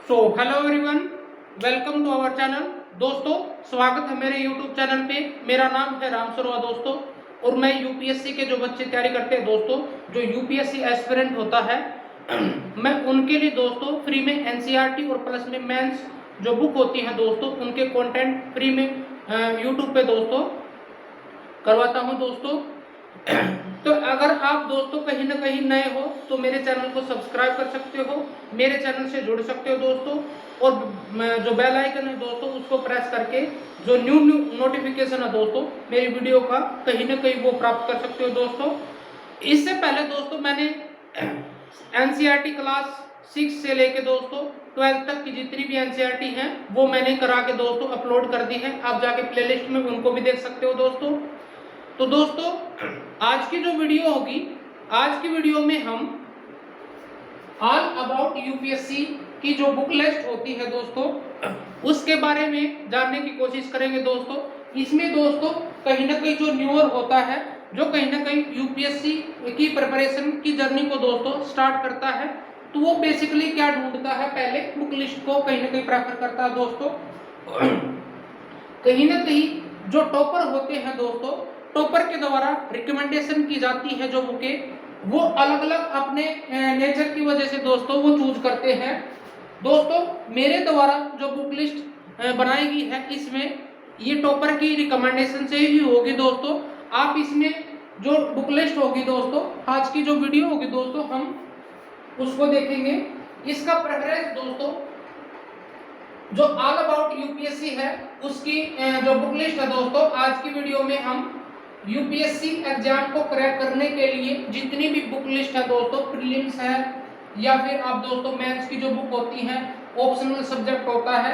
Hello everyone, welcome to our channel. दोस्तों, स्वागत है मेरे यूट्यूब चैनल पे। मेरा नाम है राम सरवा दोस्तों, और मैं यूपीएससी के जो बच्चे तैयारी करते हैं दोस्तों, जो यूपीएससी एस्पिरेंट होता है मैं उनके लिए दोस्तों फ्री में एनसीईआरटी और प्लस में मेंस जो बुक होती है दोस्तों, उनके कंटेंट फ्री में यूट्यूब पे दोस्तों करवाता हूँ दोस्तों। तो अगर आप दोस्तों कहीं ना कहीं नए हो तो मेरे चैनल को सब्सक्राइब कर सकते हो, मेरे चैनल से जुड़ सकते हो दोस्तों, और जो बेल आइकन है दोस्तों उसको प्रेस करके जो न्यू नोटिफिकेशन है दोस्तों मेरी वीडियो का कहीं ना कहीं वो प्राप्त कर सकते हो दोस्तों। इससे पहले दोस्तों मैंने एनसीईआरटी क्लास 6 से लेके दोस्तों 12 तक की जितनी भी एनसीईआरटी हैं वो मैंने करा के दोस्तों अपलोड कर दी है। आप जाके प्लेलिस्ट में उनको भी देख सकते हो दोस्तों। तो दोस्तों, आज की जो वीडियो होगी, आज की वीडियो में हम ऑल अबाउट यूपीएससी की जो बुक लिस्ट होती है दोस्तों उसके बारे में जानने की कोशिश करेंगे दोस्तों। इसमें दोस्तों कहीं ना कहीं जो न्यूअर होता है, जो कहीं ना कहीं यूपीएससी की प्रिपरेशन की जर्नी को दोस्तों स्टार्ट करता है, तो वो बेसिकली क्या ढूंढता है, पहले बुक लिस्ट को कहीं ना कहीं प्रेफर करता है दोस्तों। कहीं ना कहीं जो टॉपर होते हैं दोस्तों, टॉपर के द्वारा रिकमेंडेशन की जाती है जो बुकें, वो अलग अलग अपने नेचर की वजह से दोस्तों वो चूज करते हैं दोस्तों। मेरे द्वारा जो बुक लिस्ट बनाई गई है इसमें ये टॉपर की रिकमेंडेशन से ही होगी दोस्तों। आप इसमें जो बुक लिस्ट होगी दोस्तों, आज की जो वीडियो होगी दोस्तों, हम उसको देखेंगे। इसका प्रेफरेंस दोस्तों जो ऑल अबाउट यूपीएससी है उसकी जो बुक लिस्ट है दोस्तों, आज की वीडियो में हम यूपीएससी एग्जाम को क्रैक करने के लिए जितनी भी बुक लिस्ट है दोस्तों, प्रीलिम्स है या फिर आप दोस्तों मेंस की जो बुक होती है, ऑप्शनल सब्जेक्ट होता है,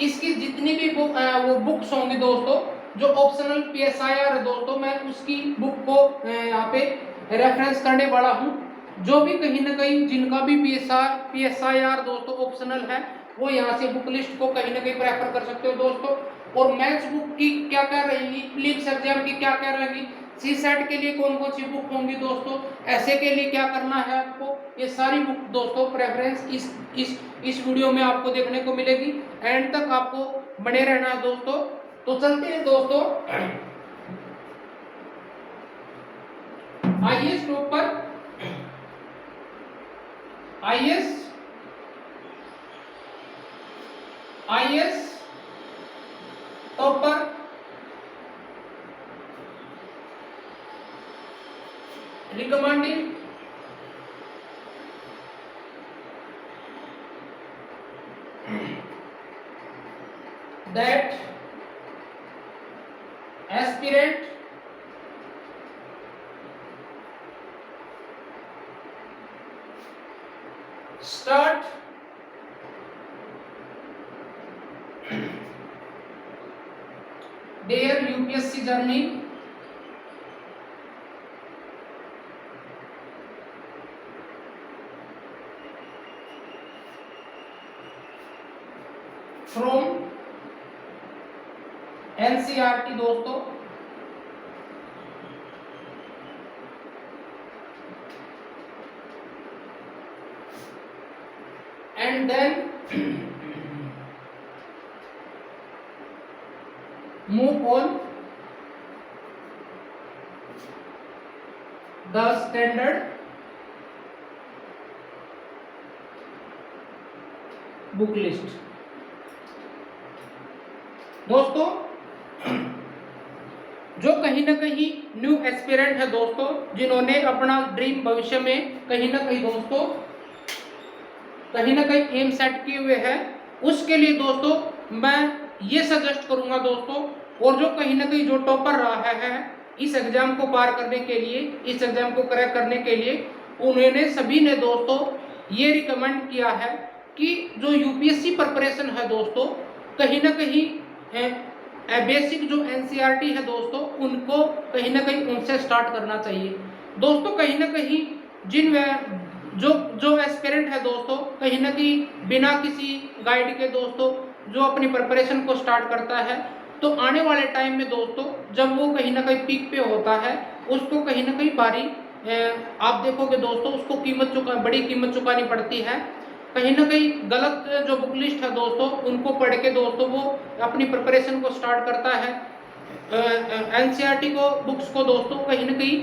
इसकी जितनी भी बुक वो बुक्स होंगी दोस्तों, जो ऑप्शनल पीएसआईआर है दोस्तों, मैं उसकी बुक को यहाँ पे रेफरेंस करने वाला हूँ। जो भी कहीं ना कहीं जिनका भी पीएसआईआर दोस्तों ऑप्शनल है, वो यहाँ से बुक लिस्ट को कहीं ना कहीं प्रेफर कर सकते हो दोस्तों। और मैथ्स बुक की क्या क्या रहेगी, प्रीलिम्स एग्जाम की क्या क्या रहेगी, सी सेट के लिए कौन कौन सी बुक होंगी दोस्तों, ऐसे के लिए क्या करना है आपको, ये सारी बुक दोस्तों प्रेफरेंस इस वीडियो में आपको देखने को मिलेगी। एंड तक आपको बने रहना है दोस्तों। तो चलते हैं दोस्तों IAS topper, IAS topper recommending that aspirant start their UPSC journey from NCERT दोस्तों, and then move on the standard book list दोस्तों। जो कहीं ना कहीं न्यू एस्पिरेंट है दोस्तों, जिन्होंने अपना ड्रीम भविष्य में कहीं ना कहीं दोस्तों कहीं ना कहीं एम सेट किए हुए हैं, उसके लिए दोस्तों मैं ये सजेस्ट करूंगा दोस्तों। और जो कहीं ना कहीं जो टॉपर रहा है इस एग्जाम को पार करने के लिए, इस एग्जाम को क्रैक करने के लिए, उन्होंने सभी ने दोस्तों ये रिकमेंड किया है कि जो यूपीएससी प्रिपरेशन है दोस्तों, कहीं ना कहीं बेसिक जो एनसीईआरटी है दोस्तों, उनको कहीं ना कहीं उनसे स्टार्ट करना चाहिए दोस्तों। कहीं ना कहीं जिन जो एस्पिरेंट है दोस्तों, कहीं ना कहीं बिना किसी गाइड के दोस्तों जो अपनी प्रिपरेशन को स्टार्ट करता है, तो आने वाले टाइम में दोस्तों जब वो कहीं ना कहीं पीक पे होता है, उसको कहीं ना कहीं आप देखोगे दोस्तों उसको बड़ी कीमत चुकानी पड़ती है। कहीं ना कहीं गलत जो बुक लिस्ट है दोस्तों उनको पढ़ के दोस्तों वो अपनी प्रिपरेशन को स्टार्ट करता है। एनसीईआरटी को बुक्स को दोस्तों कहीं ना कहीं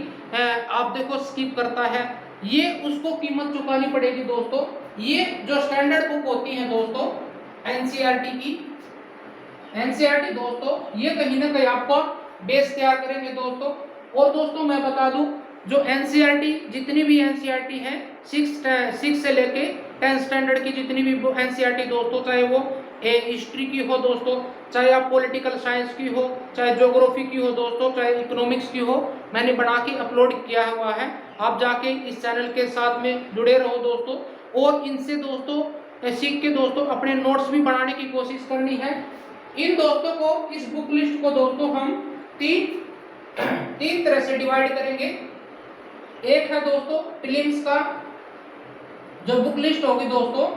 आप देखो स्किप करता है, ये उसको कीमत चुकानी पड़ेगी दोस्तों। ये जो स्टैंडर्ड बुक होती है दोस्तों एनसीईआरटी की, एनसीईआरटी दोस्तों ये कहीं ना कहीं आपका बेस तैयार करेंगे दोस्तों। और दोस्तों मैं बता दूं जो एनसीईआरटी जितनी भी एनसीईआरटी है 6 से लेके 10 स्टैंडर्ड की जितनी भी एनसीईआरटी दोस्तों, चाहे वो हिस्ट्री की हो दोस्तों, चाहे आप पॉलिटिकल साइंस की हो, चाहे ज्योग्राफी की हो दोस्तों, चाहे इकोनॉमिक्स की हो, मैंने बना के अपलोड किया हुआ है। आप जाके इस चैनल के साथ में जुड़े रहो दोस्तों और इनसे दोस्तों सीख के दोस्तों अपने नोट्स भी बनाने की कोशिश करनी है। इन दोस्तों को इस बुक लिस्ट को दोस्तों हम तीन तरह से डिवाइड करेंगे। एक है दोस्तों प्रीलिम्स का जो बुक लिस्ट होगी दोस्तों,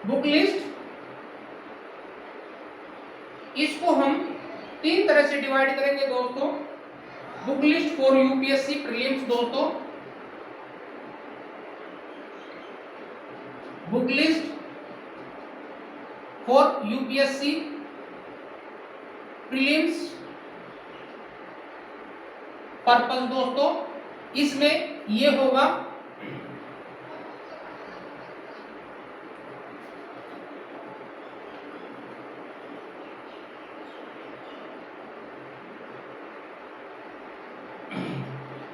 बुक लिस्ट इसको हम 3 तरह से डिवाइड करेंगे दोस्तों। Book list for UPSC prelims दोस्तों, book list for UPSC prelims purpose दोस्तों, इसमें ये होगा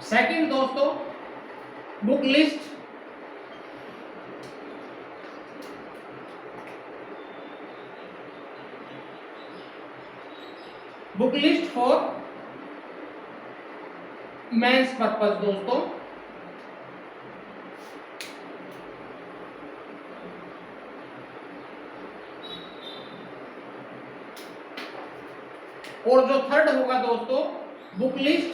सेकंड दोस्तों book list for mains purpose दोस्तों। और जो थर्ड होगा दोस्तों book list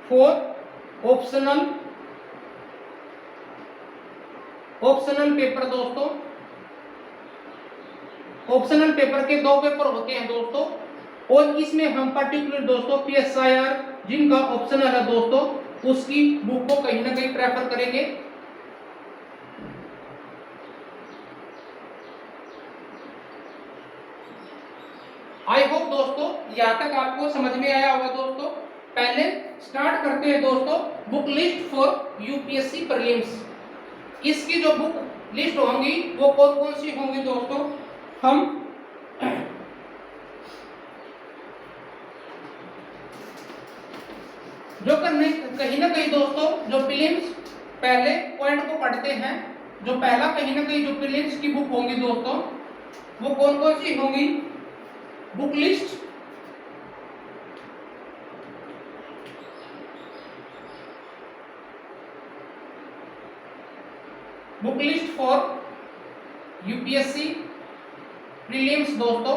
for optional paper दोस्तों। ऑप्शनल पेपर के 2 पेपर होते हैं दोस्तों और इसमें हम पर्टिकुलर दोस्तों पीएसआईआर जिनका ऑप्शनल है दोस्तों उसकी बुक को कहीं ना कहीं प्रेफर करेंगे। आई होप दोस्तों यहां तक आपको समझ में आया होगा दोस्तों। पहले स्टार्ट करते हैं दोस्तों book list for UPSC prelims. इसकी जो बुक लिस्ट होंगी वो कौन कौन सी होंगी दोस्तों, हम जो करने कहीं ना कहीं दोस्तों जो प्रीलिम्स पहले पॉइंट को पढ़ते हैं। जो पहला कहीं ना कहीं जो प्रीलिम्स की बुक होंगी दोस्तों वो कौन कौन सी होंगी, book list for UPSC prelims दोस्तों।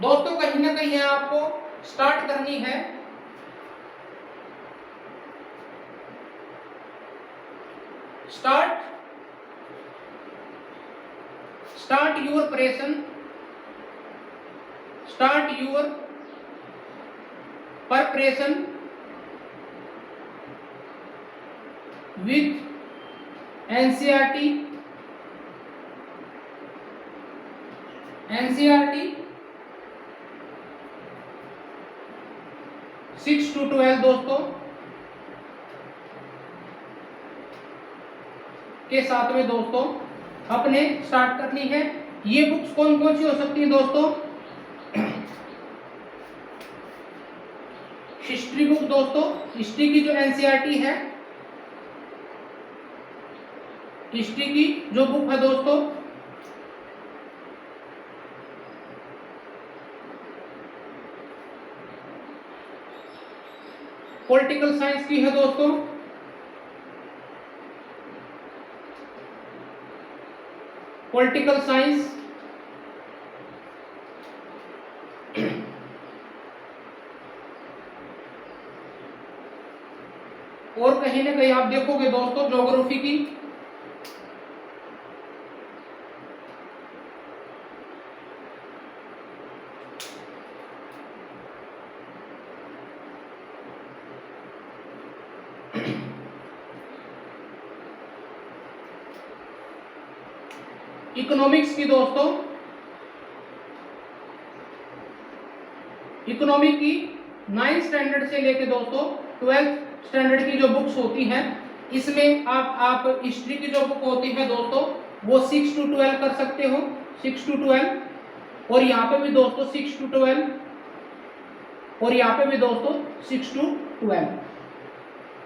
दोस्तों कहीं ना कहीं आपको स्टार्ट करनी है start your preparation with NCERT 6 to 12 दोस्तों के साथ में दोस्तों अपने स्टार्ट करनी है। ये बुक्स कौन कौन सी हो सकती है दोस्तों, हिस्ट्री बुक दोस्तों, हिस्ट्री की जो एनसीईआरटी है, हिस्ट्री की जो बुक है दोस्तों, पॉलिटिकल साइंस की है दोस्तों, पॉलिटिकल साइंस, और कहीं ना कहीं आप देखोगे दोस्तों ज्योग्राफी की इकोनॉमिक्स की दोस्तों, इकोनॉमिक की 9th स्टैंडर्ड से लेके दोस्तों 12th स्टैंडर्ड की जो बुक्स होती हैं, इसमें आप हिस्ट्री की जो बुक होती है दोस्तों वो 6 to 12 कर सकते हो, 6 to 12, और यहाँ पे भी दोस्तों 6 to 12, और यहाँ पे भी दोस्तों 6 to 12।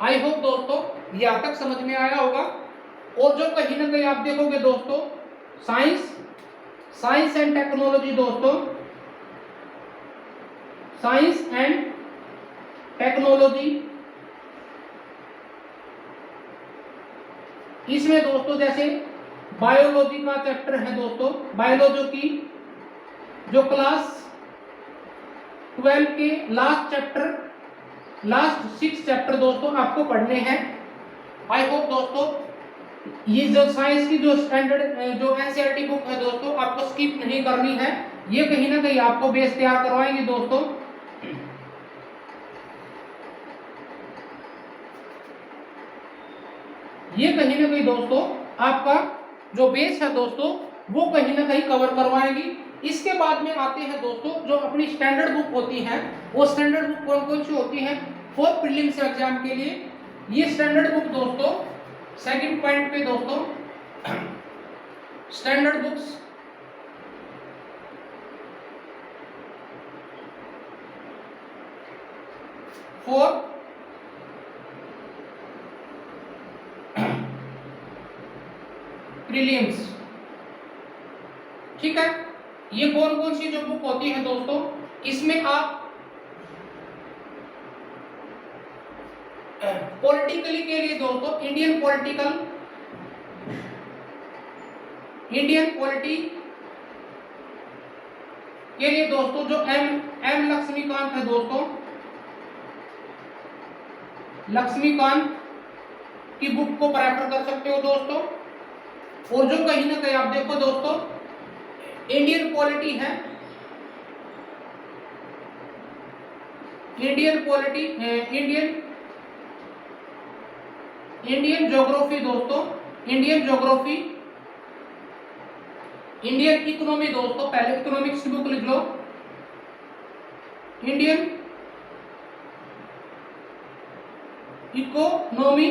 आई होप दोस्तों यहाँ तक समझ में आया होगा। और जो कहीं ना कहीं आप देखोगे दोस्तों साइंस एंड टेक्नोलॉजी दोस्तों, साइंस एंड टेक्नोलॉजी, इसमें दोस्तों जैसे बायोलॉजी का चैप्टर है दोस्तों, बायोलॉजी की जो क्लास 12 के लास्ट 6 चैप्टर दोस्तों आपको पढ़ने हैं। आई होप दोस्तों ये जो साइंस की जो स्टैंडर्ड जो एनसीईआरटी बुक है दोस्तों आपको स्किप नहीं करनी है, ये कहीं ना कहीं आपको बेस तैयार करवाएंगे दोस्तों। ये कहीं ना कहीं दोस्तों आपका जो बेस है दोस्तों वो कहीं ना कहीं कवर करवाएंगी। इसके बाद में आते हैं दोस्तों जो अपनी स्टैंडर्ड बुक होती है, वो स्टैंडर्ड बुक कौन कौन सी होती है फॉर प्रीलिम्स एग्जाम के लिए। ये स्टैंडर्ड बुक दोस्तों सेकंड पॉइंट पे दोस्तों स्टैंडर्ड बुक्स फॉर प्रीलिम्स, ठीक है। ये कौन कौन सी जो बुक होती है दोस्तों, इसमें आप पॉलिटिकली के लिए दोस्तों इंडियन पॉलिटी के लिए दोस्तों जो एम लक्ष्मीकांत है दोस्तों, लक्ष्मीकांत की बुक को प्रेफर कर सकते हो दोस्तों। और जो कहीं ना कहीं आप देखो दोस्तों इंडियन पॉलिटी है, इंडियन ज्योग्राफी दोस्तों, इंडियन ज्योग्राफी, इंडियन इकोनॉमी दोस्तों, पहले इकोनॉमिक्स की बुक लिख लो, इंडियन इकोनॉमी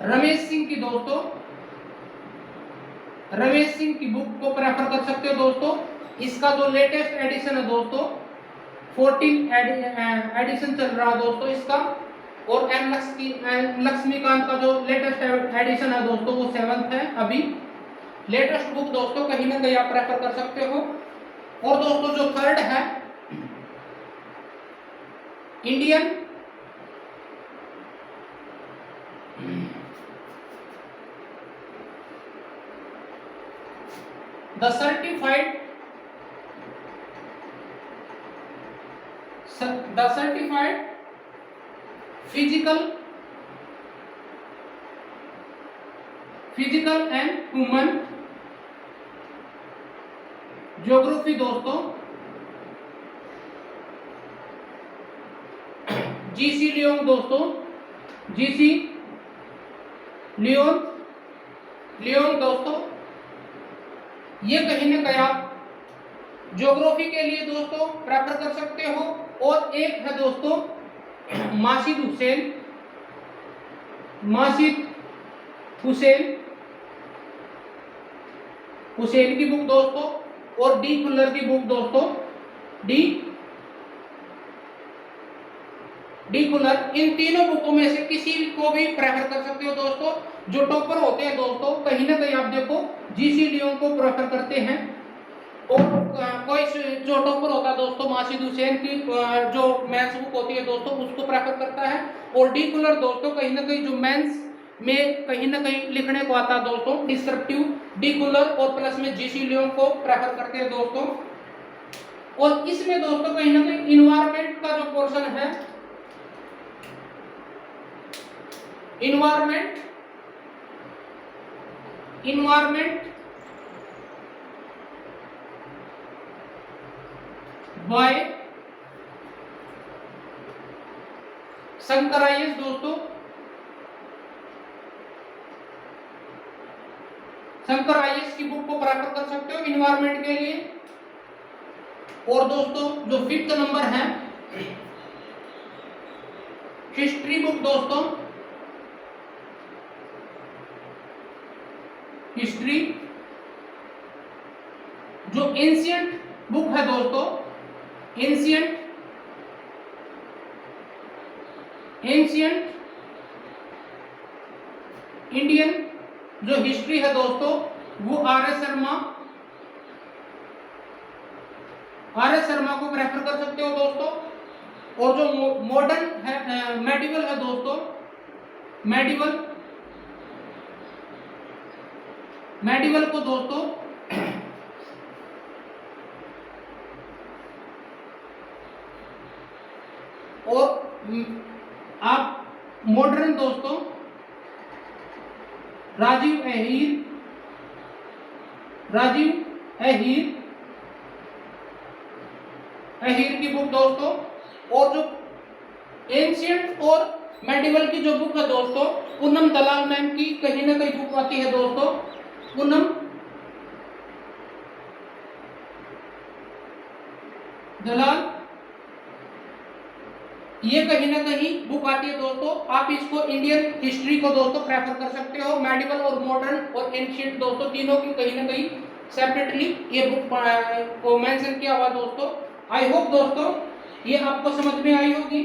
रमेश सिंह की दोस्तों, रमेश सिंह की बुक को प्रेफर कर सकते हो दोस्तों। इसका जो लेटेस्ट एडिशन है दोस्तों 14 एडिशन चल रहा है दोस्तों इसका, और एम लक्ष्मीकांत का जो लेटेस्ट एडिशन है दोस्तों वो 7th है अभी। लेटेस्ट बुक दोस्तों कहीं ना कहीं आप प्रेफर कर सकते हो। और दोस्तों जो थर्ड है Indian the certified physical and human geography दोस्तों, जीसी लियोन दोस्तों, जीसी लियोन दोस्तों। ये कहीं ना कहीं आप ज्योग्राफी के लिए दोस्तों प्रेफर कर सकते हो। और एक है दोस्तों मासिद हुसैन की बुक दोस्तों, और डी खुल्लर की बुक दोस्तों, डी खुल्लर। इन तीनों बुकों में से किसी को भी प्रेफर कर सकते हो दोस्तों। जो टॉपर होते हैं दोस्तों कहीं ना कहीं आप देखो जीसी लियोन को प्रेफर करते हैं, और कोई जो टॉपर होता है दोस्तों मासिद हुसैन की जो मेंस बुक होती है दोस्तों उसको प्रेफर करता है। और डी खुल्लर दोस्तों कहीं ना कहीं जो मेंस में कहीं ना कहीं लिखने को आता है दोस्तों डिस्क्रिप्टिव, डी खुल्लर और प्लस में जीसी लियोन को प्रेफर करते हैं दोस्तों। और इसमें दोस्तों कहीं ना कहीं इन्वायरमेंट का जो पोर्शन है इन्वायरमेंट बाय शंकर आईएएस दोस्तों। शंकर आईएएस की बुक को प्रेफर कर सकते हो इन्वायरमेंट के लिए। और दोस्तों जो 5th नंबर है हिस्ट्री बुक दोस्तों, हिस्ट्री जो एंशिएंट बुक है दोस्तों, एंशिएंट इंडियन जो हिस्ट्री है दोस्तों वो आर एस शर्मा को प्रेफर कर सकते हो दोस्तों। और जो मॉडर्न है मेडिवल है दोस्तों, मेडिवल को दोस्तों और आप मॉडर्न दोस्तों राजीव अहीर की बुक दोस्तों। और जो एंशिएंट और मेडिवल की जो बुक है दोस्तों पूनम दलाल मैम की कहीं ना कहीं बुक आती है दोस्तों, पूनम दलाल, ये कहीं ना कहीं बुक आती है दोस्तों। आप इसको इंडियन हिस्ट्री को दोस्तों प्रेफर कर सकते हो। मेडिवल और मॉडर्न और एंशिएंट दोस्तों तीनों की कहीं ना कहीं सेपरेटली ये बुक को मेंशन किया हुआ दोस्तों। आई होप दोस्तों ये आपको समझ में आई होगी।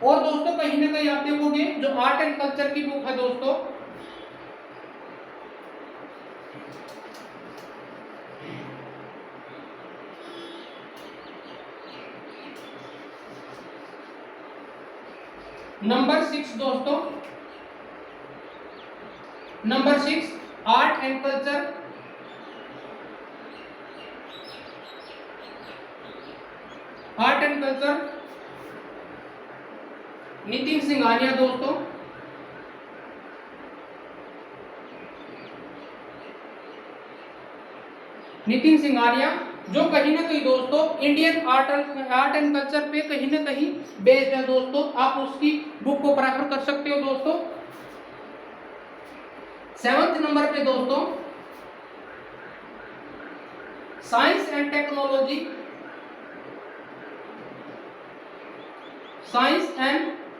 और दोस्तों कहीं ना कहीं आप देखोगे जो आर्ट एंड कल्चर की बुक है दोस्तों, नंबर 6 दोस्तों, number 6 art and culture, Nitin Singhania दोस्तों। नितिन सिंघानिया जो कहीं ना कहीं दोस्तों इंडियन आर्ट एंड कल्चर पे कहीं ना कहीं बेस्ड है दोस्तों। आप उसकी बुक को प्रेफर कर सकते हो दोस्तों। 7th नंबर पे दोस्तों साइंस एंड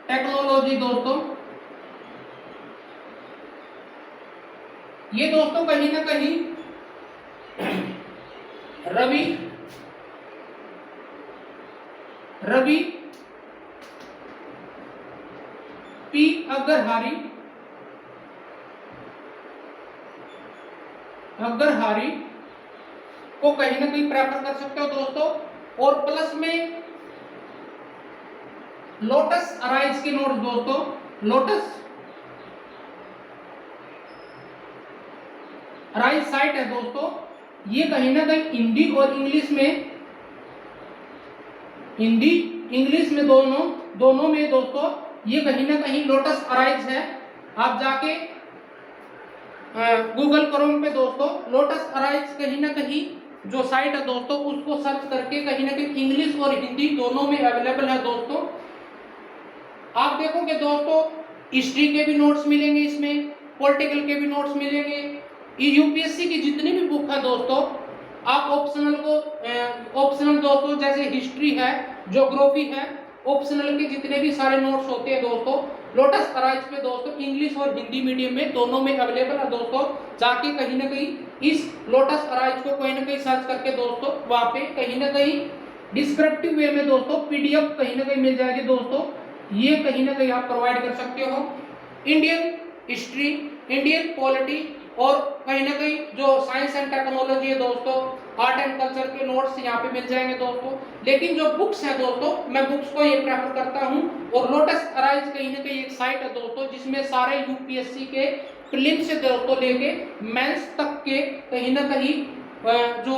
टेक्नोलॉजी दोस्तों। ये दोस्तों कहीं ना कहीं रवि पी अग्रहारी को कहीं ना कहीं प्रेफर कर सकते हो दोस्तों। और प्लस में लोटस अराइज के नोट्स दोस्तों, लोटस अराइज साइट है दोस्तों। ये कहीं ना कहीं हिंदी और इंग्लिश में दोनों में दोस्तों ये कहीं ना कहीं लोटस अराइज है। आप जाके गूगल क्रोम पे दोस्तों लोटस अराइज कहीं ना कहीं जो साइट है दोस्तों उसको सर्च करके कहीं ना कहीं इंग्लिश और हिंदी दोनों में अवेलेबल है दोस्तों। आप देखोगे दोस्तों हिस्ट्री के भी नोट्स मिलेंगे, इसमें पॉलिटिकल के भी नोट्स मिलेंगे। ये यूपीएससी की जितनी भी बुक है दोस्तों आप ऑप्शनल दोस्तों जैसे हिस्ट्री है, ज्योग्राफी है, ऑप्शनल के जितने भी सारे नोट्स होते हैं दोस्तों लोटस अराइज पे दोस्तों इंग्लिश और हिंदी मीडियम में दोनों में अवेलेबल है दोस्तों। जाके कहीं ना कहीं इस लोटस अराइज को कहीं ना कहीं सर्च करके दोस्तों वहां पे कहीं ना कहीं डिस्क्रिप्टिव वे में दोस्तों पीडीएफ कहीं ना कहीं मिल जाएगी दोस्तों। ये कहीं ना कहीं आप प्रोवाइड कर सकते हो। इंडियन हिस्ट्री, इंडियन पॉलिटी और कहीं ना कहीं जो साइंस एंड टेक्नोलॉजी है दोस्तों, आर्ट एंड कल्चर के नोट्स यहाँ पे मिल जाएंगे दोस्तों। लेकिन जो बुक्स है दोस्तों मैं बुक्स को ये प्रेफर करता हूँ। और लोटस अराइज कहीं ना कहीं एक साइट है दोस्तों जिसमें सारे यूपीएससी के प्रीलिम से दोस्तों लेके मेंस तक के कहीं ना कहीं जो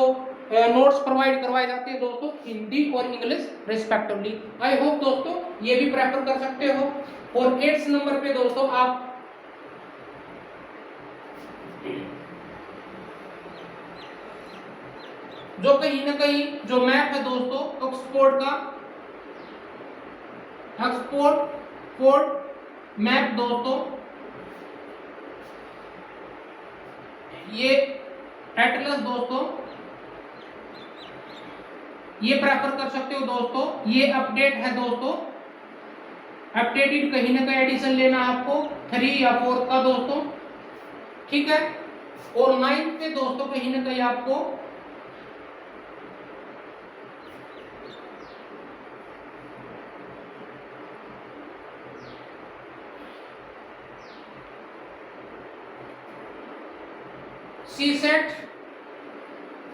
नोट्स प्रोवाइड करवाए जाते हैं दोस्तों हिंदी और इंग्लिश रिस्पेक्टिवली। आई होप दोस्तों ये भी प्रेफर कर सकते हो। और 8th नंबर पे दोस्तों आप जो कहीं ना कहीं जो मैप है दोस्तों ऑक्सफोर्ड का, ऑक्सफोर्ड मैप दोस्तों, ये एटलस दोस्तों, ये प्रेफर कर सकते हो दोस्तों। ये अपडेट है दोस्तों, अपडेटेड कहीं ना कहीं एडिशन लेना है आपको 3 या 4 का दोस्तों, ठीक है। और 9th पे दोस्तों कहीं ना कहीं आपको सीसेट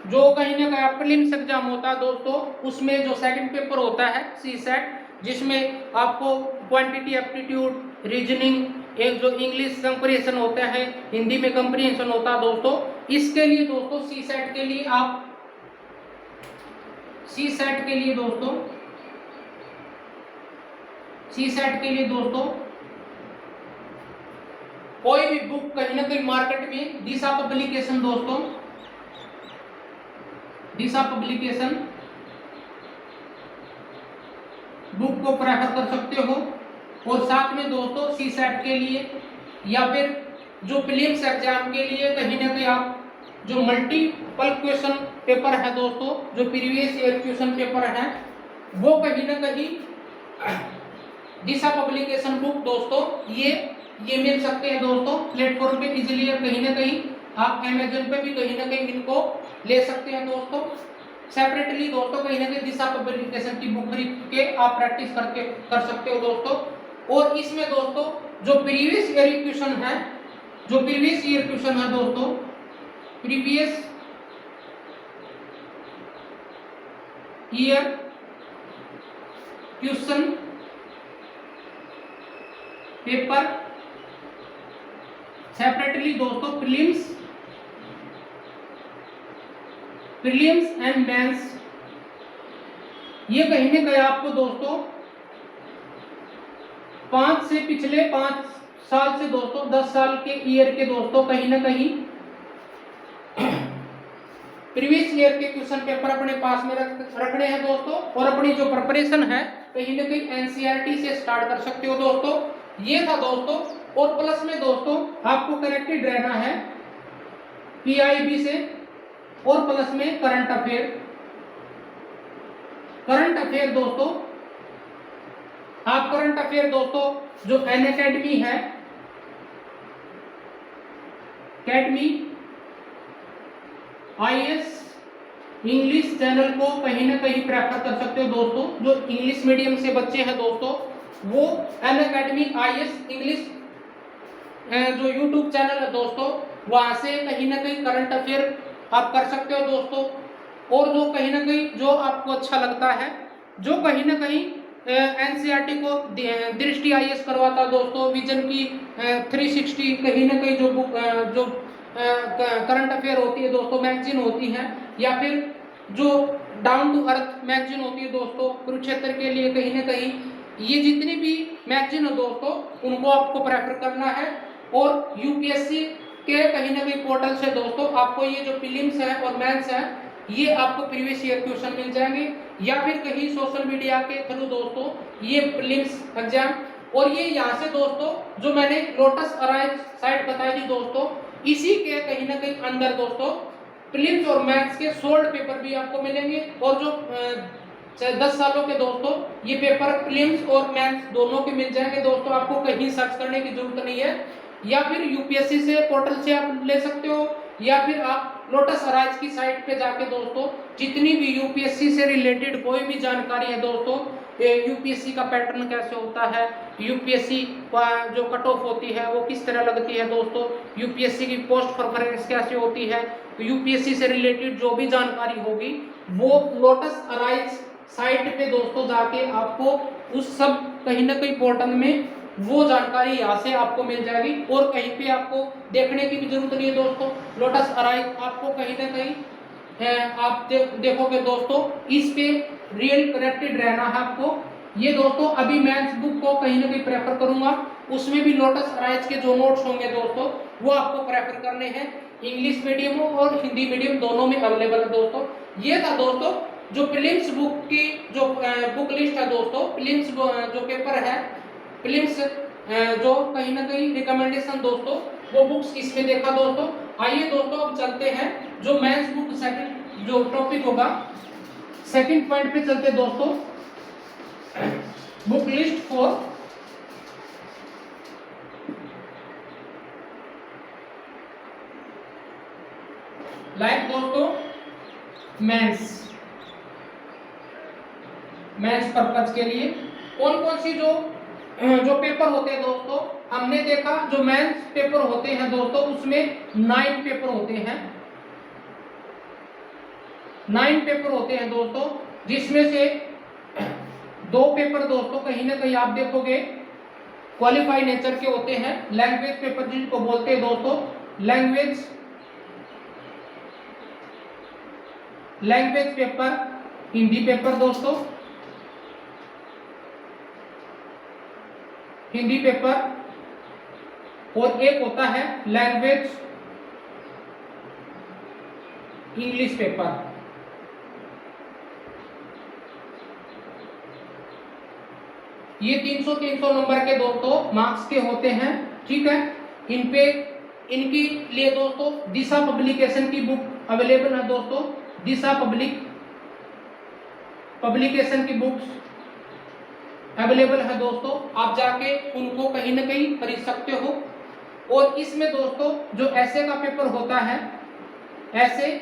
जो कहीं ना कहीं प्रीलिम्स एग्जाम होता है दोस्तों, उसमें जो सेकंड पेपर होता है सीसेट, जिसमें आपको क्वांटिटी एप्टीट्यूड, रीजनिंग, एक जो इंग्लिश कंप्रीहेंशन होता है, हिंदी में कंप्रीहेंशन होता है दोस्तों, इसके लिए दोस्तों सीसेट के लिए आप सीसेट के लिए दोस्तों कोई भी बुक कहीं ना कहीं मार्केट में दिशा पब्लिकेशन दोस्तों, दिशा पब्लिकेशन बुक को प्रेफर कर सकते हो। और साथ में दोस्तों सीसेट के लिए या फिर जो प्रीलिम्स एग्जाम के लिए कहीं ना कहीं आप जो मल्टीपल क्वेश्चन पेपर है दोस्तों, जो प्रीवियस ईयर क्वेश्चन पेपर है, वो कहीं ना कहीं दिशा पब्लिकेशन बुक दोस्तों ये मिल सकते हैं दोस्तों प्लेटफॉर्म पे इजीली। कहीं ना कहीं आप अमेज़न पे भी कहीं ना कहीं इनको ले सकते हैं दोस्तों सेपरेटली दोस्तों, कहीं ना कहीं दिशा पब्लिकेशन की बुक खरीद के आप प्रैक्टिस कर सकते हो दोस्तों। और इसमें दोस्तों जो प्रीवियस ईयर क्वेश्चन है, दोस्तों previous year question paper separately दोस्तों प्रीलिम्स एंड मेंस, ये कहीं ना कहीं आपको दोस्तों पिछले 5 साल से दोस्तों 10 साल के ईयर के दोस्तों कहीं ना कहीं प्रीवियस ईयर के क्वेश्चन पेपर अपने पास में रखने हैं दोस्तों। और अपनी जो प्रिपरेशन है कहीं ना कहीं एनसीईआरटी से स्टार्ट कर सकते हो दोस्तों। ये था दोस्तों। और प्लस में दोस्तों आपको कनेक्टेड रहना है पीआईबी से, और प्लस में करंट अफेयर दोस्तों, आप करंट अफेयर दोस्तों जो अनअकैडमी है, अकेडमी आईएएस इंग्लिश चैनल को कहीं ना कहीं प्रेफर कर सकते हो दोस्तों। जो इंग्लिश मीडियम से बच्चे हैं दोस्तों, वो अनअकैडमी आईएएस इंग्लिश जो यूट्यूब चैनल है दोस्तों, वहां से कहीं ना कहीं करंट अफेयर आप कर सकते हो दोस्तों। और जो कहीं ना कहीं जो आपको अच्छा लगता है, जो कहीं ना कहीं एनसीईआरटी को दृष्टि आईएएस करवाता दोस्तों, विजन की 360 कहीं ना कहीं जो बुक जो करंट अफेयर होती है दोस्तों, मैगजीन होती है, या फिर जो डाउन टू अर्थ मैगजीन होती है दोस्तों कुरुक्षेत्र के लिए, कहीं ना कहीं ये जितनी भी मैगजीन हो दोस्तों उनको आपको प्रेफर करना है। और यूपीएससी के कहीं ना कहीं पोर्टल से दोस्तों आपको ये जो प्रीलिम्स है और मेंस है, ये आपको प्रीवियस ईयर क्वेश्चन मिल जाएंगे, या फिर कहीं सोशल मीडिया के थ्रू दोस्तों ये प्रीलिम्स एग्जाम। और ये यहाँ से दोस्तों जो मैंने लोटस अराइज साइट बताई थी दोस्तों, इसी के कहीं ना कहीं अंदर दोस्तों प्रीलिम्स और मैथ्स के सोल्ड पेपर भी आपको मिलेंगे। और जो 10 सालों के दोस्तों ये पेपर प्रीलिम्स और मैथ्स दोनों के मिल जाएंगे दोस्तों, आपको कहीं सर्च करने की जरूरत नहीं है। या फिर यूपीएससी से पोर्टल से आप ले सकते हो, या फिर आप लोटस अराइज की साइट पे जाके दोस्तों जितनी भी यूपीएससी से रिलेटेड कोई भी जानकारी है दोस्तों, यूपीएससी का पैटर्न कैसे होता है, यूपीएससी का जो कट ऑफ होती है वो किस तरह लगती है दोस्तों, यूपीएससी की पोस्ट प्रेफरेंस कैसे होती है, यूपीएससी से रिलेटेड जो भी जानकारी होगी वो लोटस अराइज साइट पे दोस्तों जाके आपको उस सब कहीं ना कहीं पोर्टल में वो जानकारी यहाँ से आपको मिल जाएगी। और कहीं पे आपको देखने की भी जरूरत नहीं है दोस्तों, लोटस अराइज आपको कहीं ना कहीं आप देखोगे दोस्तों, इस पे रियल कनेक्टेड रहना है आपको। ये दोस्तों अभी मैं इस बुक को कहीं ना कहीं प्रेफर करूंगा, उसमें भी लोटस राइज के जो नोट्स होंगे दोस्तों वो आपको प्रेफर करने हैं। इंग्लिश मीडियम और हिंदी मीडियम दोनों में अवेलेबल है दोस्तों। ये था दोस्तों जो प्रीलिम्स बुक की जो बुक लिस्ट है दोस्तों, प्रीलिम्स जो पेपर है, प्रीलिम्स जो कहीं ना कहीं रिकमेंडेशन दोस्तों वो बुक्स इसमें देखा दोस्तों। आइए दोस्तों अब चलते हैं जो मेंस बुक सेकंड जो टॉपिक होगा, सेकंड पॉइंट पे चलते दोस्तों। बुक लिस्ट फॉर लाइक दोस्तों मेंस पर्पज के लिए कौन कौन सी जो पेपर होते हैं दोस्तों, हमने देखा जो मेंस पेपर होते हैं दोस्तों उसमें 9 पेपर होते हैं, 9 पेपर होते हैं दोस्तों, जिसमें से 2 पेपर दोस्तों कहीं ना कहीं आप देखोगे क्वालिफाई नेचर के होते हैं। लैंग्वेज पेपर जिनको बोलते हैं दोस्तों, लैंग्वेज पेपर, हिंदी पेपर दोस्तों, हिंदी पेपर, और एक होता है लैंग्वेज इंग्लिश पेपर। ये 300 नंबर के दोस्तों मार्क्स के होते हैं, ठीक है। इन पे इनकी लिए दोस्तों दिशा पब्लिकेशन की बुक अवेलेबल है दोस्तों, दिशा पब्लिकेशन की बुक्स अवेलेबल है दोस्तों, आप जाके उनको कहीं ना कहीं खरीद सकते हो। और इसमें दोस्तों जो ऐसे का पेपर होता है, ऐसे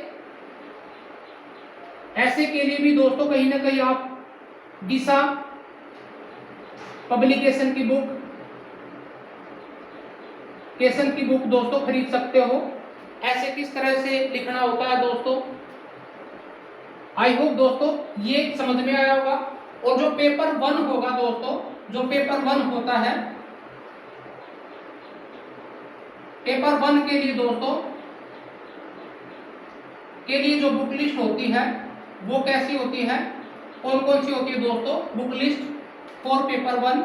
के लिए भी दोस्तों कहीं ना कहीं आप दिशा पब्लिकेशन की बुक दोस्तों खरीद सकते हो। ऐसे किस तरह से लिखना होता है दोस्तों, आई होप दोस्तों ये समझ में आया होगा। और जो पेपर 1 होगा दोस्तों, जो पेपर 1 होता है, पेपर 1 के लिए दोस्तों के लिए जो बुक लिस्ट होती है वो कैसी होती है, कौन कौन सी होती है दोस्तों बुक लिस्ट फॉर पेपर 1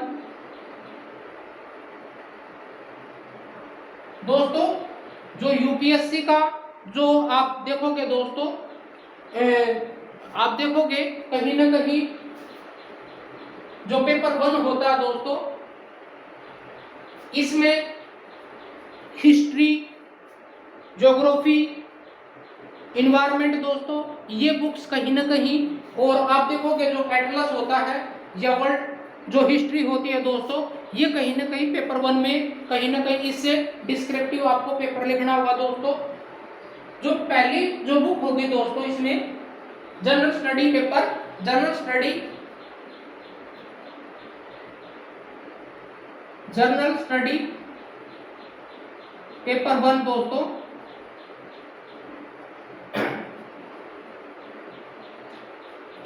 दोस्तों। जो यूपीएससी का जो आप देखोगे दोस्तों, आप देखोगे कहीं ना कहीं जो पेपर 1 होता है दोस्तों, इसमें हिस्ट्री, ज्योग्राफी, इन्वायरमेंट दोस्तों ये बुक्स कहीं ना कहीं, और आप देखोगे जो एटलस होता है या वर्ल्ड जो हिस्ट्री होती है दोस्तों, ये कहीं ना कहीं पेपर 1 में कहीं ना कहीं इससे डिस्क्रिप्टिव आपको पेपर लिखना होगा दोस्तों। जो पहली जो बुक होगी दोस्तों इसमें general study paper, general study paper 1 दोस्तों,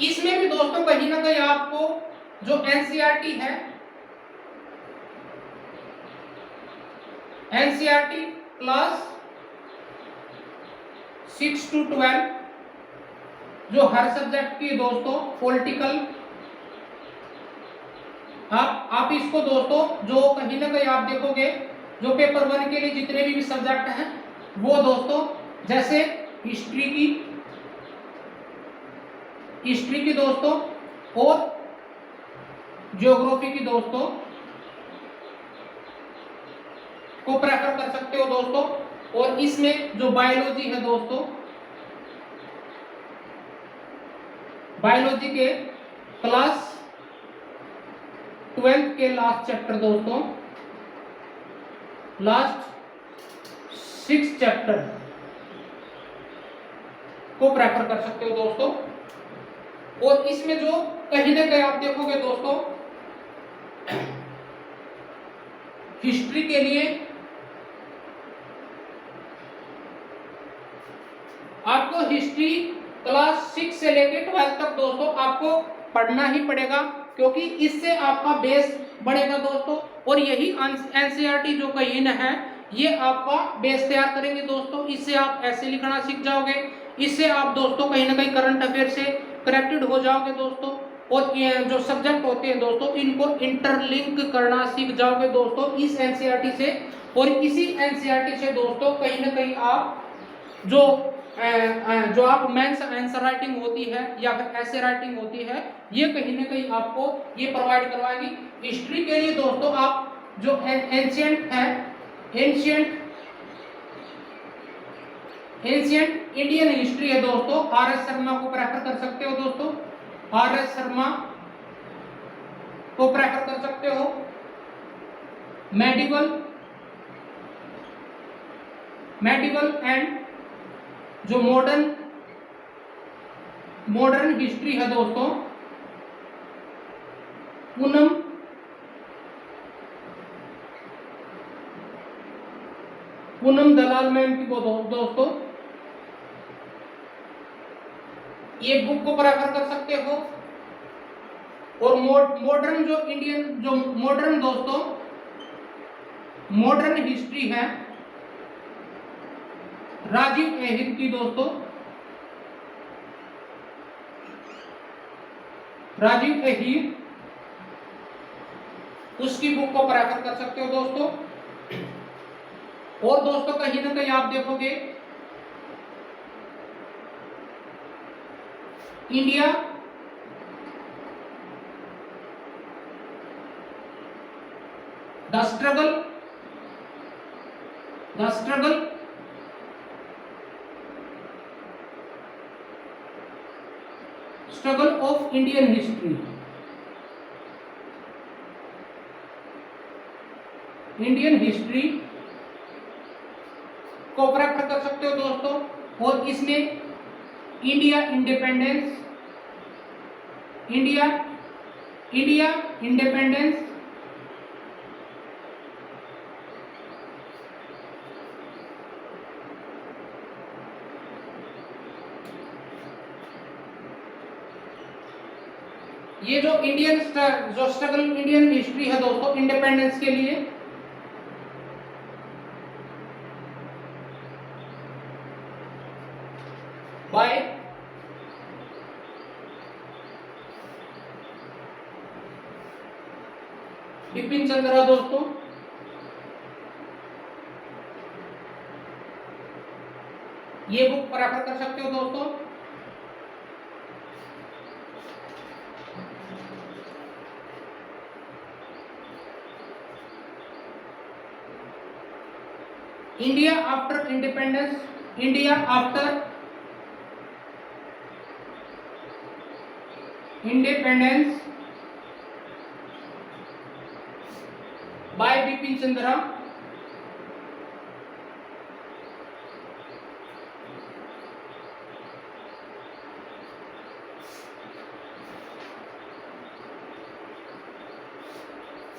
इसमें भी दोस्तों कहीं ना कहीं आपको जो एनसीईआरटी है, एनसीईआरटी क्लास 6 to 12 जो हर सब्जेक्ट की दोस्तों, पॉलिटिकल, आप इसको दोस्तों जो कहीं ना कहीं आप देखोगे जो पेपर 1 के लिए जितने भी सब्जेक्ट हैं वो दोस्तों, जैसे हिस्ट्री की दोस्तों और ज्योग्राफी की दोस्तों को प्रेफर कर सकते हो दोस्तों। और इसमें जो बायोलॉजी है दोस्तों, बायोलॉजी के क्लास 12 के लास्ट चैप्टर दोस्तों, लास्ट 6 चैप्टर को प्रेफर कर सकते हो दोस्तों। और इसमें जो कहीं ना कहीं आप देखोगे दोस्तों, हिस्ट्री के लिए आपको हिस्ट्री क्लास 6 से लेकर 12 तक दोस्तों आपको पढ़ना ही पड़ेगा, क्योंकि इससे आपका बेस बढ़ेगा दोस्तों। और यही एनसीईआरटी जो कहीं न है ये आपका बेस तैयार करेंगे दोस्तों। इससे आप ऐसे लिखना सीख जाओगे, इससे आप दोस्तों कहीं ना कहीं करंट अफेयर से कनेक्टेड हो जाओगे दोस्तों। और ये जो सब्जेक्ट होते हैं दोस्तों इनको इंटरलिंक करना सीख जाओगे दोस्तों इस एनसीईआरटी से। और इसी एनसीईआरटी से दोस्तों कहीं ना कहीं आप जो जो आप मेंस आंसर राइटिंग होती है या फिर ऐसे राइटिंग होती है ये कहीं ना कहीं आपको ये प्रोवाइड करवाएगी। हिस्ट्री के लिए दोस्तों आप जो एंशिएंट है एंशिएंट इंडियन हिस्ट्री है दोस्तों आर एस शर्मा को प्रेफर कर सकते हो दोस्तों, आर एस शर्मा को प्रेफर कर सकते हो। मेडिवल एंड जो मॉडर्न हिस्ट्री है दोस्तों पूनम दलाल मैम की दोस्तों ये बुक को प्रेफर कर सकते हो। और मॉडर्न जो इंडियन जो मॉडर्न दोस्तों मॉडर्न हिस्ट्री है राजीव अहिर की दोस्तों, राजीव अहिर उसकी बुक को प्रेफर कर सकते हो दोस्तों। और दोस्तों कहीं ना कहीं आप देखोगे India the struggle of Indian history, Indian history को प्रेफर कर सकते हो दोस्तों। और इसमें इंडिया इंडिपेंडेंस ये जो स्ट्रगल इंडियन हिस्ट्री है दोस्तों इंडिपेंडेंस के लिए बाय बिपिन चंद्रा दोस्तों, ये बुक प्रेफर कर सकते हो दोस्तों। India after independence bye Bipin Chandra,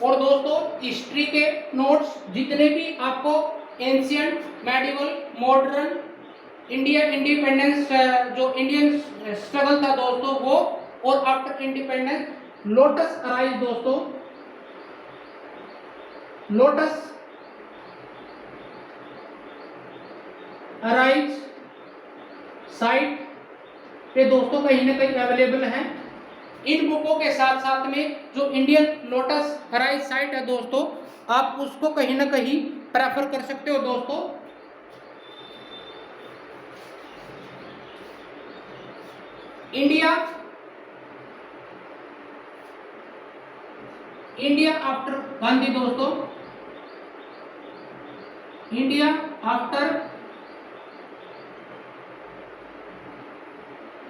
और दोस्तों हिस्ट्री के नोट्स जितने भी आपको ancient, medieval, modern, India independence जो इंडियन स्ट्रगल था दोस्तों वो, और आफ्टर इंडिपेंडेंस लोटस अराइज दोस्तों, लोटस अराइज साइट पे दोस्तों कहीं ना कहीं अवेलेबल है। इन बुकों के साथ साथ में जो इंडियन लोटस अराइज साइट है दोस्तों आप उसको कहीं ना कहीं प्रेफर कर सकते हो दोस्तों। इंडिया आफ्टर गांधी दोस्तों, इंडिया आफ्टर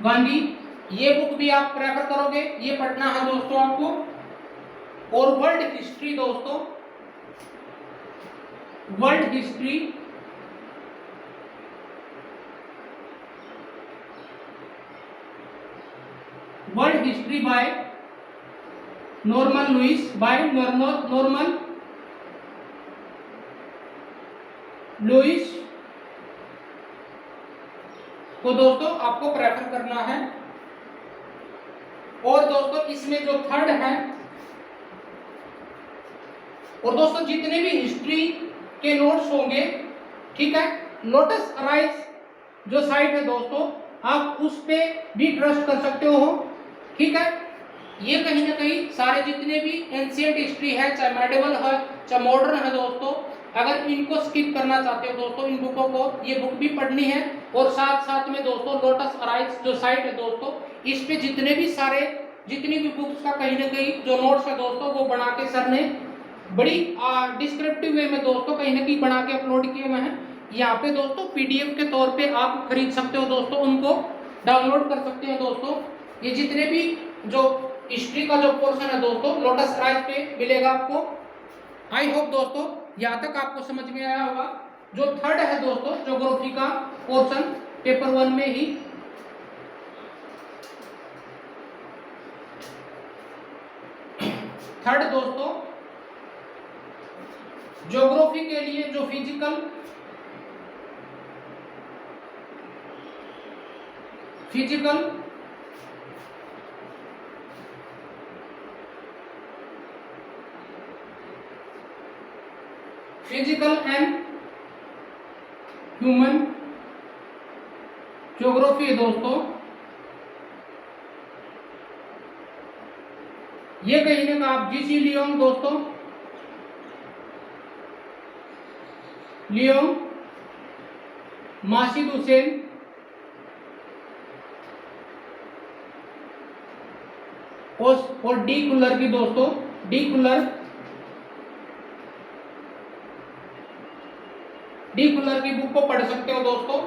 गांधी ये बुक भी आप प्रेफर करोगे, ये पढ़ना है दोस्तों आपको। और वर्ल्ड हिस्ट्री दोस्तों, world history by Norman Lewis को दोस्तों आपको प्रेफर करना है। और दोस्तों इसमें जो थर्ड है, और दोस्तों जितने भी हिस्ट्री के नोट्स होंगे ठीक है, लोटस अराइज जो साइट है दोस्तों आप उस पे भी ट्रस्ट कर सकते हो ठीक है। ये कहीं ना कहीं सारे जितने भी एंशियंट हिस्ट्री है, चाहे मेडिवल है चाहे मॉडर्न है दोस्तों, अगर इनको स्किप करना चाहते हो दोस्तों, इन बुकों को, ये बुक भी पढ़नी है। और साथ साथ में दोस्तों लोटस अराइज जो साइट है दोस्तों, इस पे जितने भी सारे जितनी भी बुक्स का कहीं ना कहीं जो नोट्स है दोस्तों, वो बना के सर ने बड़ी डिस्क्रिप्टिव वे में दोस्तों कहीं ना कहीं बना के अपलोड किए हुए हैं। यहाँ पे दोस्तों पीडीएफ के तौर पे आप खरीद सकते हो दोस्तों, उनको डाउनलोड कर सकते हो दोस्तों। ये जितने भी जो हिस्ट्री का जो पोर्शन है दोस्तों, लोटस अराइज पे मिलेगा आपको। आई होप दोस्तों यहाँ तक आपको समझ में आया होगा। जो थर्ड है दोस्तों ज्योग्राफी का पोर्शन, पेपर 1 में ही थर्ड दोस्तों, ज्योग्राफी के लिए जो फिजिकल एंड ह्यूमन ज्योग्राफी है दोस्तों। ये कहीं ना कहीं आप जीसी लियोंग दोस्तों, लियोंग, मासिद हुसैन, और डी कुलर की दोस्तों, डी कुलर की बुक को पढ़ सकते हो दोस्तों।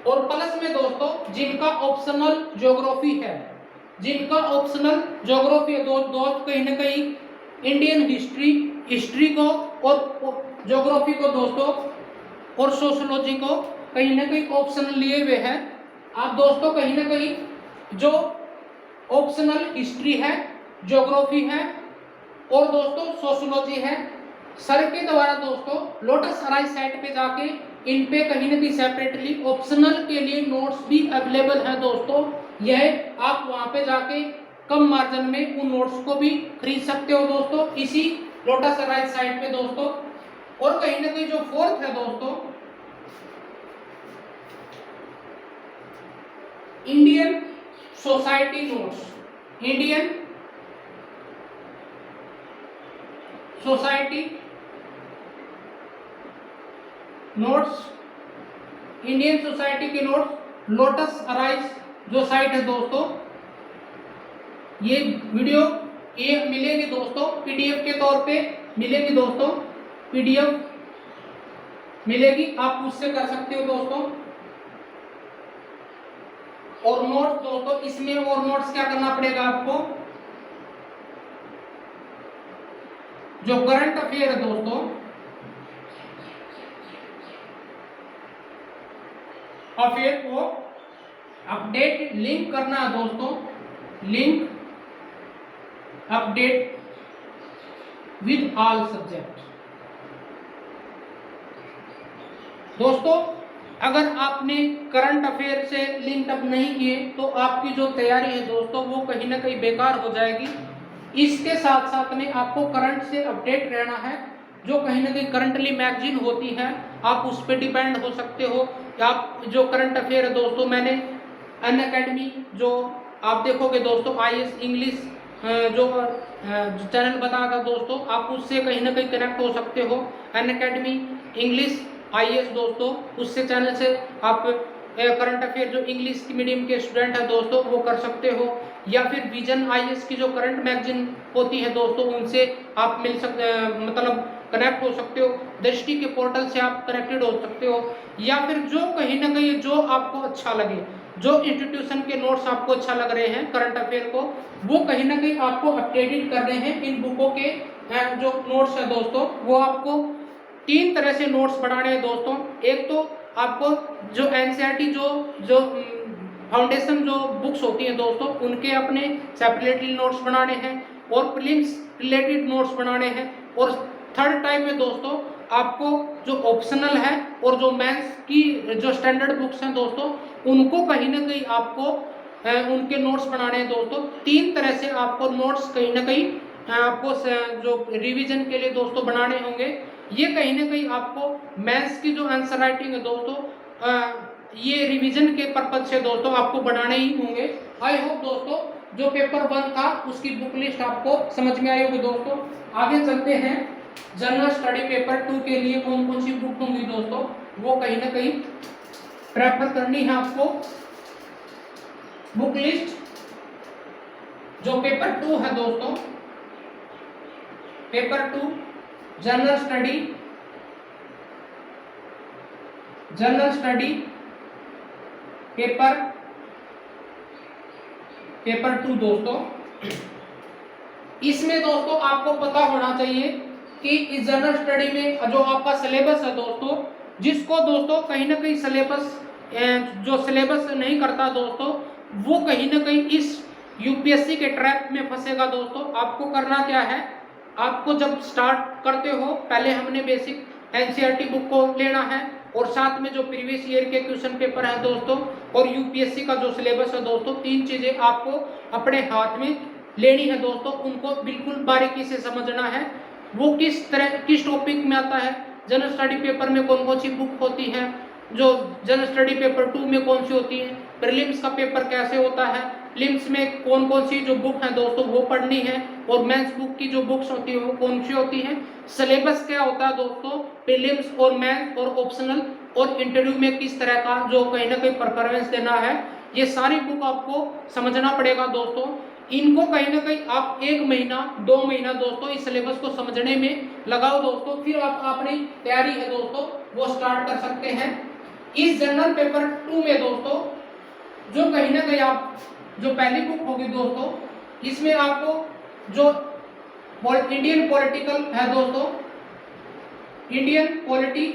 और प्लस में दोस्तों जिनका ऑप्शनल ज्योग्राफी है, दोस्त कहीं ना कहीं इंडियन हिस्ट्री को और ज्योग्राफी को दोस्तों और सोशियोलॉजी को कहीं ना कहीं ऑप्शनल लिए हुए हैं। आप दोस्तों कहीं ना कहीं जो ऑप्शनल हिस्ट्री है, ज्योग्राफी है और दोस्तों सोशियोलॉजी है, सर के द्वारा दोस्तों लोटस अराइज साइट पे जाके इन पे कहीं ना कहीं सेपरेटली ऑप्शनल के लिए नोट्स भी अवेलेबल है दोस्तों। यह आप वहां पे जाके कम मार्जिन में उन नोट्स को भी खरीद सकते हो दोस्तों, इसी लोटस अराइज साइट पे दोस्तों। और कहीं ना कहीं जो फोर्थ है दोस्तों, Indian society notes, Indian society notes, Indian society के नोट्स, लोटस अराइज जो साइट है दोस्तों, ये वीडियो ये मिलेगी दोस्तों, पीडीएफ के तौर पे मिलेगी दोस्तों, पीडीएफ मिलेगी, आप उससे कर सकते हो दोस्तों। और नोट्स दोस्तों इसमें और नोट्स क्या करना पड़ेगा आपको, जो करंट अफेयर है दोस्तों, अफेयर को अपडेट लिंक करना है दोस्तों, link update with all subject. दोस्तों अगर आपने करंट अफेयर से लिंक अप नहीं किए तो आपकी जो तैयारी है दोस्तों वो कहीं ना कहीं बेकार हो जाएगी। इसके साथ साथ में आपको करंट से अपडेट रहना है, जो कहीं ना कहीं करंटली मैगजीन होती है आप उस पर डिपेंड हो सकते हो। आप जो करंट अफेयर है दोस्तों, मैंने अनअकैडमी जो आप देखोगे दोस्तों, आईएएस इंग्लिश जो चैनल बताया दोस्तों, आप उससे कहीं ना कहीं कनेक्ट हो सकते हो। अनअकैडमी इंग्लिश आईएएस दोस्तों, उससे चैनल से आप करंट अफेयर जो इंग्लिश मीडियम के स्टूडेंट है दोस्तों वो कर सकते हो, या फिर विजन आईएएस की जो करंट मैगजीन होती है दोस्तों उनसे आप मिल सकते मतलब कनेक्ट हो सकते हो। दृष्टि के पोर्टल से आप कनेक्टेड हो सकते हो, या फिर जो कहीं ना कहीं जो आपको अच्छा लगे, जो इंस्टीट्यूशन के नोट्स आपको अच्छा लग रहे हैं करंट अफेयर को, वो कहीं ना कहीं आपको अपडेटेड कर रहे हैं। इन बुकों के जो नोट्स है दोस्तों, वो आपको 3 तरह से नोट्स बनाने हैं दोस्तों। एक तो आपको जो एनसीईआरटी जो फाउंडेशन जो बुक्स होती हैं दोस्तों, उनके अपने सेपरेटली नोट्स बनाने हैं और प्रीलिम्स रिलेटेड नोट्स बनाने हैं। और थर्ड टाइप में दोस्तों आपको जो ऑप्शनल है और जो मेंस की जो स्टैंडर्ड बुक्स हैं दोस्तों, उनको कहीं ना कहीं आपको उनके नोट्स बनाने हैं दोस्तों। 3 तरह से आपको नोट्स कहीं ना कहीं आपको जो रिवीजन के लिए दोस्तों बनाने होंगे। ये कहीं ना कहीं आपको मेंस की जो आंसर राइटिंग है दोस्तों, ये रिवीजन के पर्पज से दोस्तों आपको बनाने ही होंगे। आई होप दोस्तों जो पेपर 1 था उसकी बुक लिस्ट आपको समझ में आई होगी दोस्तों। आगे चलते हैं, जनरल स्टडी पेपर 2 के लिए कौन कौन सी बुक होंगी दोस्तों, वो कहीं ना कहीं प्रेफर करनी है आपको। बुक लिस्ट जो पेपर 2 है दोस्तों, पेपर 2 जनरल स्टडी पेपर 2 दोस्तों, इसमें दोस्तों आपको पता होना चाहिए कि इस जनरल स्टडी में जो आपका सिलेबस है दोस्तों, जिसको दोस्तों कहीं ना कहीं जो सिलेबस नहीं करता दोस्तों, वो कहीं ना कहीं इस यूपीएससी के ट्रैप में फंसेगा दोस्तों। आपको करना क्या है, आपको जब स्टार्ट करते हो पहले हमने बेसिक एनसीईआरटी बुक को लेना है और साथ में जो प्रीवियस ईयर के क्वेश्चन पेपर है दोस्तों और यूपीएससी का जो सिलेबस है दोस्तों, 3 चीजें आपको अपने हाथ में लेनी है दोस्तों। उनको बिल्कुल बारीकी से समझना है, वो किस टॉपिक में आता है, जनरल स्टडी पेपर में कौन कौन सी बुक होती है, जो जनरल स्टडी पेपर 2 में कौन सी होती है, प्रीलिम्स का पेपर कैसे होता है, लिम्स में कौन कौन सी जो बुक है दोस्तों वो पढ़नी है, और मेंस बुक की जो बुक्स होती है वो कौन सी होती है, सिलेबस क्या होता है दोस्तों, प्रीलिम्स और मेंस और ऑप्शनल और इंटरव्यू में किस तरह का जो कहीं ना कहीं परफॉर्मेंस देना है, ये सारी बुक आपको समझना पड़ेगा दोस्तों। इनको कहीं ना कहीं आप 1 महीना 2 महीना दोस्तों इस सिलेबस को समझने में लगाओ दोस्तों, फिर आप अपनी तैयारी है दोस्तों वो स्टार्ट कर सकते हैं। इस जनरल पेपर 2 में दोस्तों जो कहीं ना कहीं आप जो पहली बुक होगी दोस्तों, इसमें आपको जो इंडियन पॉलिटिकल है दोस्तों, Indian polity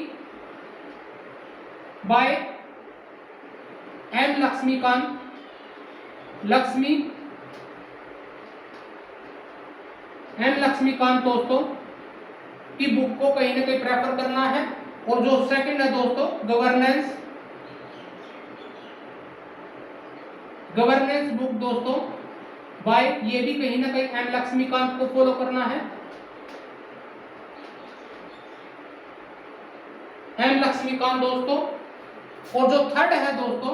by M Laxmikanth दोस्तों की बुक को कहीं ना कहीं प्रेफर करना है। और जो सेकंड है दोस्तों गवर्नेंस बुक दोस्तों बाय, ये भी कहीं ना कहीं एम लक्ष्मीकांत को फॉलो करना है, एम लक्ष्मीकांत दोस्तों। और जो थर्ड है दोस्तों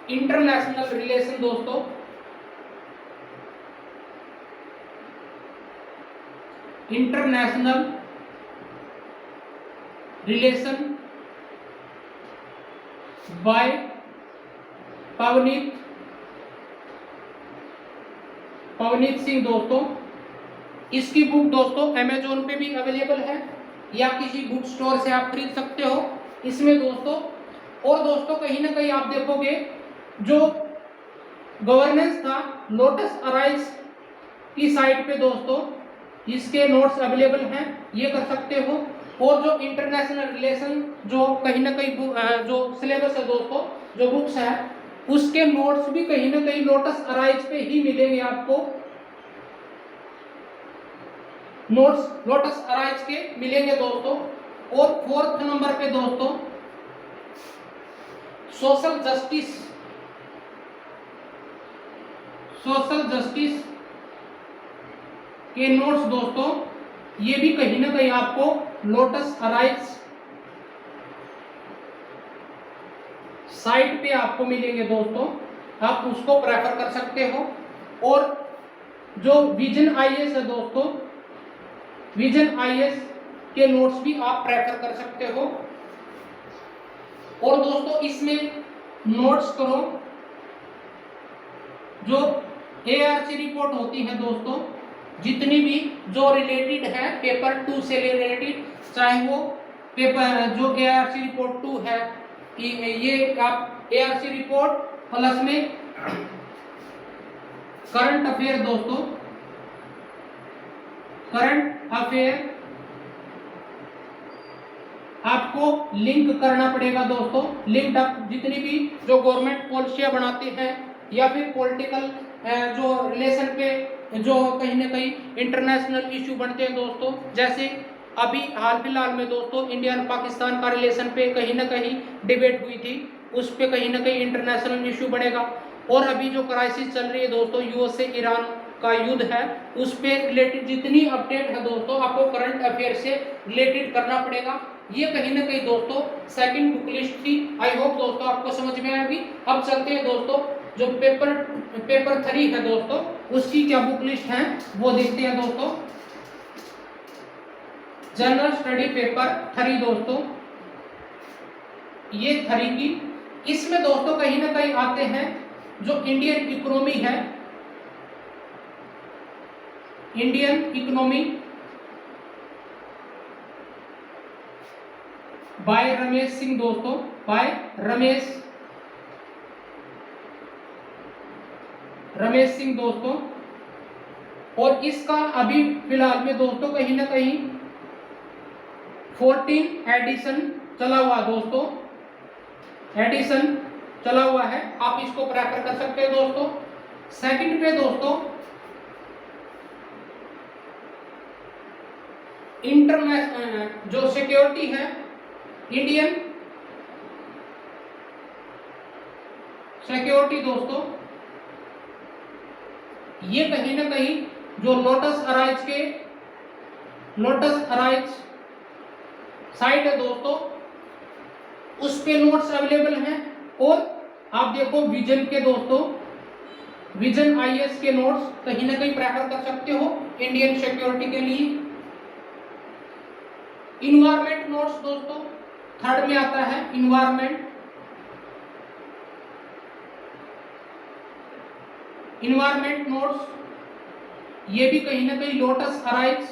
इंटरनेशनल रिलेशन दोस्तों, international relation bye Pavneet Singh दोस्तों। इसकी बुक दोस्तों अमेजोन पे भी अवेलेबल है या किसी बुक स्टोर से आप खरीद सकते हो। इसमें दोस्तों और दोस्तों कहीं ना कहीं आप देखोगे जो गवर्नेंस था लोटस अराइज की साइट पे दोस्तों इसके नोट्स अवेलेबल हैं, ये कर सकते हो। और जो इंटरनेशनल रिलेशन जो कहीं ना कहीं जो सिलेबस है दोस्तों, जो बुक्स है उसके नोट्स भी कहीं ना कहीं लोटस अराइज पे ही मिलेंगे आपको, नोट्स लोटस अराइज के मिलेंगे दोस्तों। और 4th नंबर पे दोस्तों सोशल जस्टिस के नोट्स दोस्तों, ये भी कहीं ना कहीं आपको लोटस अराइज साइट पे आपको मिलेंगे दोस्तों, आप उसको प्रेफर कर सकते हो। और जो विजन आईएएस है दोस्तों, विजन आईएएस के नोट्स भी आप प्रेफर कर सकते हो। और दोस्तों इसमें नोट्स करो जो एआरसी रिपोर्ट होती है दोस्तों, जितनी भी जो रिलेटेड है पेपर 2 से रिलेटेड, चाहे वो पेपर जो एआरसी रिपोर्ट 2 है, ये आप एआरसी रिपोर्ट प्लस में करंट अफेयर दोस्तों, करंट अफेयर आपको लिंक करना पड़ेगा दोस्तों। लिंक अप जितनी भी जो गवर्नमेंट पॉलिसियां बनाते हैं या फिर पॉलिटिकल जो रिलेशन पे जो कहीं ना कहीं इंटरनेशनल इश्यू बनते हैं दोस्तों, जैसे अभी हाल फिलहाल में दोस्तों इंडिया और पाकिस्तान का रिलेशन पे कहीं ना कहीं डिबेट हुई थी, उस पे कहीं ना कहीं इंटरनेशनल इश्यू बनेगा। और अभी जो क्राइसिस चल रही है दोस्तों यूएस से ईरान का युद्ध है, उस पे रिलेटेड जितनी अपडेट है दोस्तों आपको करंट अफेयर से रिलेटेड करना पड़ेगा। ये कहीं ना कहीं दोस्तों सेकंड बुक लिस्ट थी। आई होप दोस्तों आपको समझ में आएगी। अब चलते हैं दोस्तों जो पेपर 3 है दोस्तों, उसकी क्या बुक लिस्ट है वो देखते हैं दोस्तों। जनरल स्टडी पेपर 3 दोस्तों, ये 3 की, इसमें दोस्तों कहीं ना कहीं आते हैं जो इंडियन इकोनॉमी है, Indian economy bye Ramesh Singh दोस्तों, बाय रमेश सिंह दोस्तों। और इसका अभी फिलहाल में दोस्तों कहीं ना कहीं 14 एडिशन चला हुआ दोस्तों, एडिशन चला हुआ है, आप इसको प्रेफर कर सकते हैं दोस्तों। सेकंड पे दोस्तों इंटरनेशनल जो सिक्योरिटी है, इंडियन सिक्योरिटी दोस्तों, ये कहीं ना कहीं जो लोटस अराइज साइट है दोस्तों, उस पे नोट्स अवेलेबल हैं। और आप देखो विजन के दोस्तों, विजन आईएएस के नोट्स कहीं ना कहीं प्रेफर कर सकते हो इंडियन सिक्योरिटी के लिए। इन्वायरमेंट नोट्स दोस्तों थर्ड में आता है, इन्वायरमेंट नोट्स, ये भी कहीं ना कहीं लोटस अराइज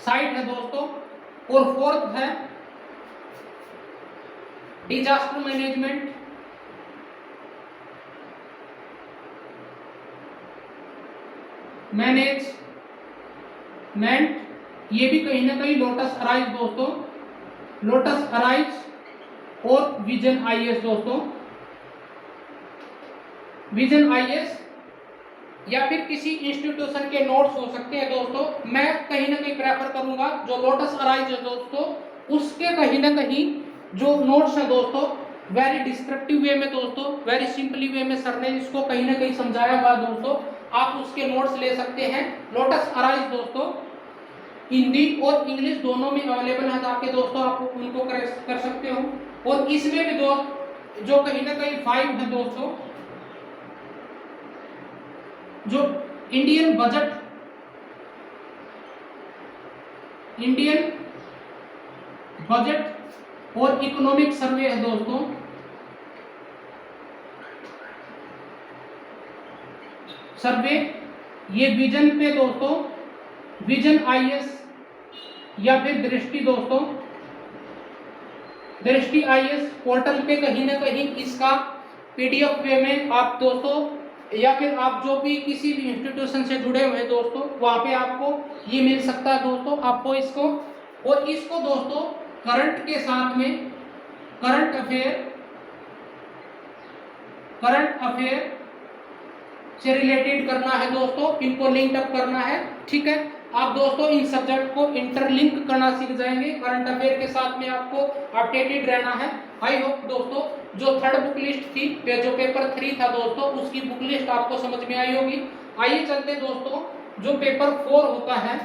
साइट है दोस्तों। और फोर्थ है डिजास्टर मैनेजमेंट, ये भी कहीं ना कहीं लोटस अराइज दोस्तों, लोटस अराइज और विजन आईएएस दोस्तों, विजन आईएएस या फिर किसी इंस्टीट्यूशन के नोट्स हो सकते हैं दोस्तों। मैं कहीं ना कहीं प्रेफर करूंगा जो लोटस अराइज है दोस्तों, उसके कहीं ना कहीं जो नोट्स है दोस्तों वेरी डिस्क्रिप्टिव वे में दोस्तों, वेरी सिंपली वे में सर ने इसको कहीं ना कहीं समझाया हुआ दोस्तों, आप उसके नोट्स ले सकते हैं। लोटस अराइज दोस्तों हिंदी और इंग्लिश दोनों में अवेलेबल है आपके दोस्तों, आप उनको कर सकते हो। और इसमें भी जो कहीं ना कहीं 5 है दोस्तों, जो इंडियन बजट और इकोनॉमिक सर्वे है दोस्तों, सर्वे ये विजन पे दोस्तों, विजन आईएएस या फिर दृष्टि दोस्तों, दृष्टि आईएएस पोर्टल पे कहीं ना कहीं इसका पीडीएफ वे में आप दोस्तों, या फिर आप जो भी किसी भी इंस्टीट्यूशन से जुड़े हुए हैं दोस्तों, वहां पे आपको ये मिल सकता है दोस्तों, आपको इसको। और इसको दोस्तों करंट के साथ में करंट अफेयर से रिलेटेड करना है दोस्तों, इनको लिंक अप करना है, ठीक है। आप दोस्तों इन सब्जेक्ट को इंटरलिंक करना सीख जाएंगे, करंट अफेयर के साथ में आपको अपडेटेड रहना है। आई होप दोस्तों जो थर्ड बुक लिस्ट थी, जो पेपर 3 था दोस्तों, उसकी बुक लिस्ट आपको समझ में आई होगी। आइए चलते दोस्तों जो पेपर 4 होता है,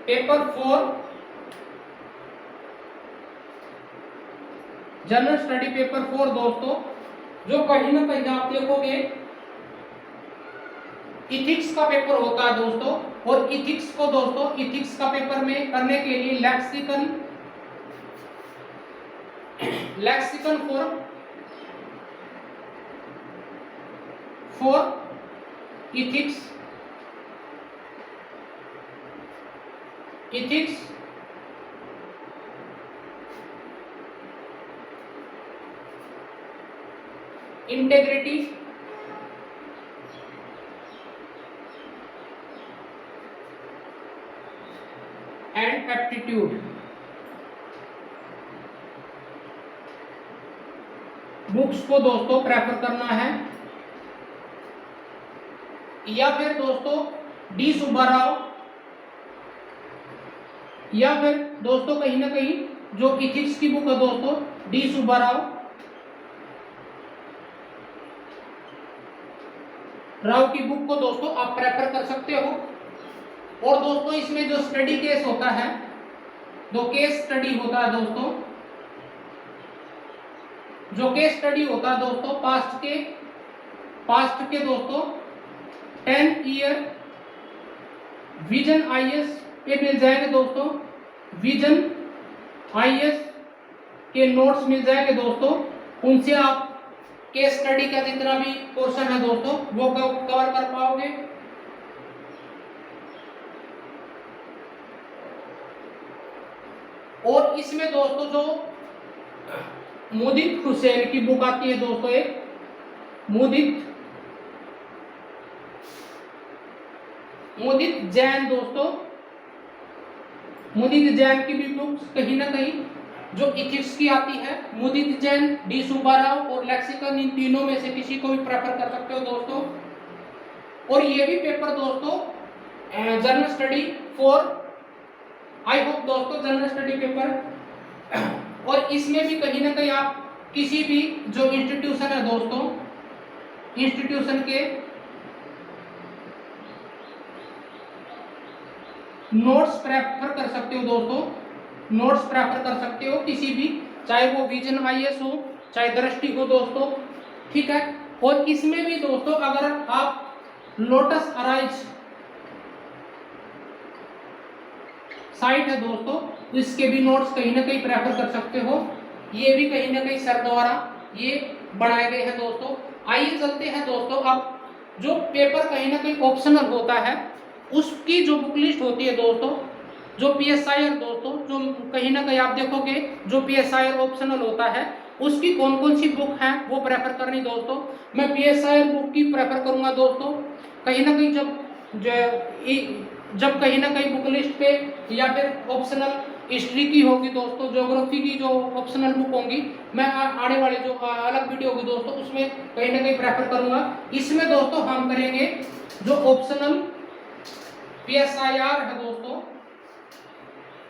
पेपर 4 जनरल स्टडी पेपर 4 दोस्तों, जो कहीं ना कहीं आप देखोगे इथिक्स का पेपर होता है दोस्तों। और इथिक्स को दोस्तों, इथिक्स का पेपर में करने के लिए lexicon for ethics integrity and aptitude, books को दोस्तों प्रेफर करना है। या फिर दोस्तों डी सुब्बाराव, या फिर दोस्तों कहीं ना कहीं जो इथिक्स की बुक है दोस्तों, डी सुब्बाराव राव की बुक को दोस्तों आप प्रेफर कर सकते हो। और दोस्तों इसमें जो स्टडी केस होता है, जो केस स्टडी होता है दोस्तों, जो केस स्टडी होता है दोस्तों पास्ट के दोस्तों 10 ईयर विजन आईएएस पे मिल जाएंगे दोस्तों। विजन आईएएस के नोट्स मिल जाएंगे दोस्तों, उनसे आप केस स्टडी का जितना भी पोर्शन है दोस्तों वो कवर कर पाओगे। और इसमें दोस्तों जो मुदित हुसैन की बुक आती है दोस्तों, एक मुदित जैन दोस्तों, मुदित जैन की भी बुक्स कहीं ना कहीं जो इथिक्स की आती है, मुदित जैन, डी सुब्बाराव और लेक्सिकन, इन तीनों में से किसी को भी प्रेफर कर सकते हो दोस्तों। और ये भी पेपर दोस्तों general study for, I hope दोस्तों जनरल स्टडी पेपर। और इसमें भी कहीं ना कहीं आप किसी भी जो इंस्टीट्यूशन है दोस्तों, इंस्टीट्यूशन के नोट्स प्रेफर कर सकते हो दोस्तों, नोट्स प्रेफर कर सकते हो किसी भी, चाहे वो विजन आईएएस हो, चाहे दृष्टि हो दोस्तों, ठीक है। और इसमें भी दोस्तों अगर आप लोटस अराइज साइट है दोस्तों, इसके भी नोट्स कहीं ना कहीं प्रेफर कर सकते हो। ये भी कहीं ना कहीं सर द्वारा ये बनाए गए हैं दोस्तों। आइए चलते हैं दोस्तों, अब जो पेपर कहीं ना कहीं ऑप्शनल होता है उसकी जो बुक लिस्ट होती है दोस्तों, जो पीएसआईआर दोस्तों, जो कहीं ना कहीं आप देखोगे जो पीएसआईआर ऑप्शनल होता है उसकी कौन कौन सी बुक है वो प्रेफर करनी दोस्तों। मैं पीएसआईआर बुक की प्रेफर करूंगा दोस्तों। कहीं ना कहीं जब कहीं ना कहीं बुक लिस्ट पे या फिर ऑप्शनल हिस्ट्री की होगी दोस्तों, ज्योग्राफी की जो ऑप्शनल बुक होंगी, मैं आने वाले जो अलग वीडियो होगी दोस्तों उसमें कहीं ना कहीं प्रेफर करूंगा। इसमें दोस्तों हम करेंगे जो ऑप्शनल पीएसआईआर है दोस्तों,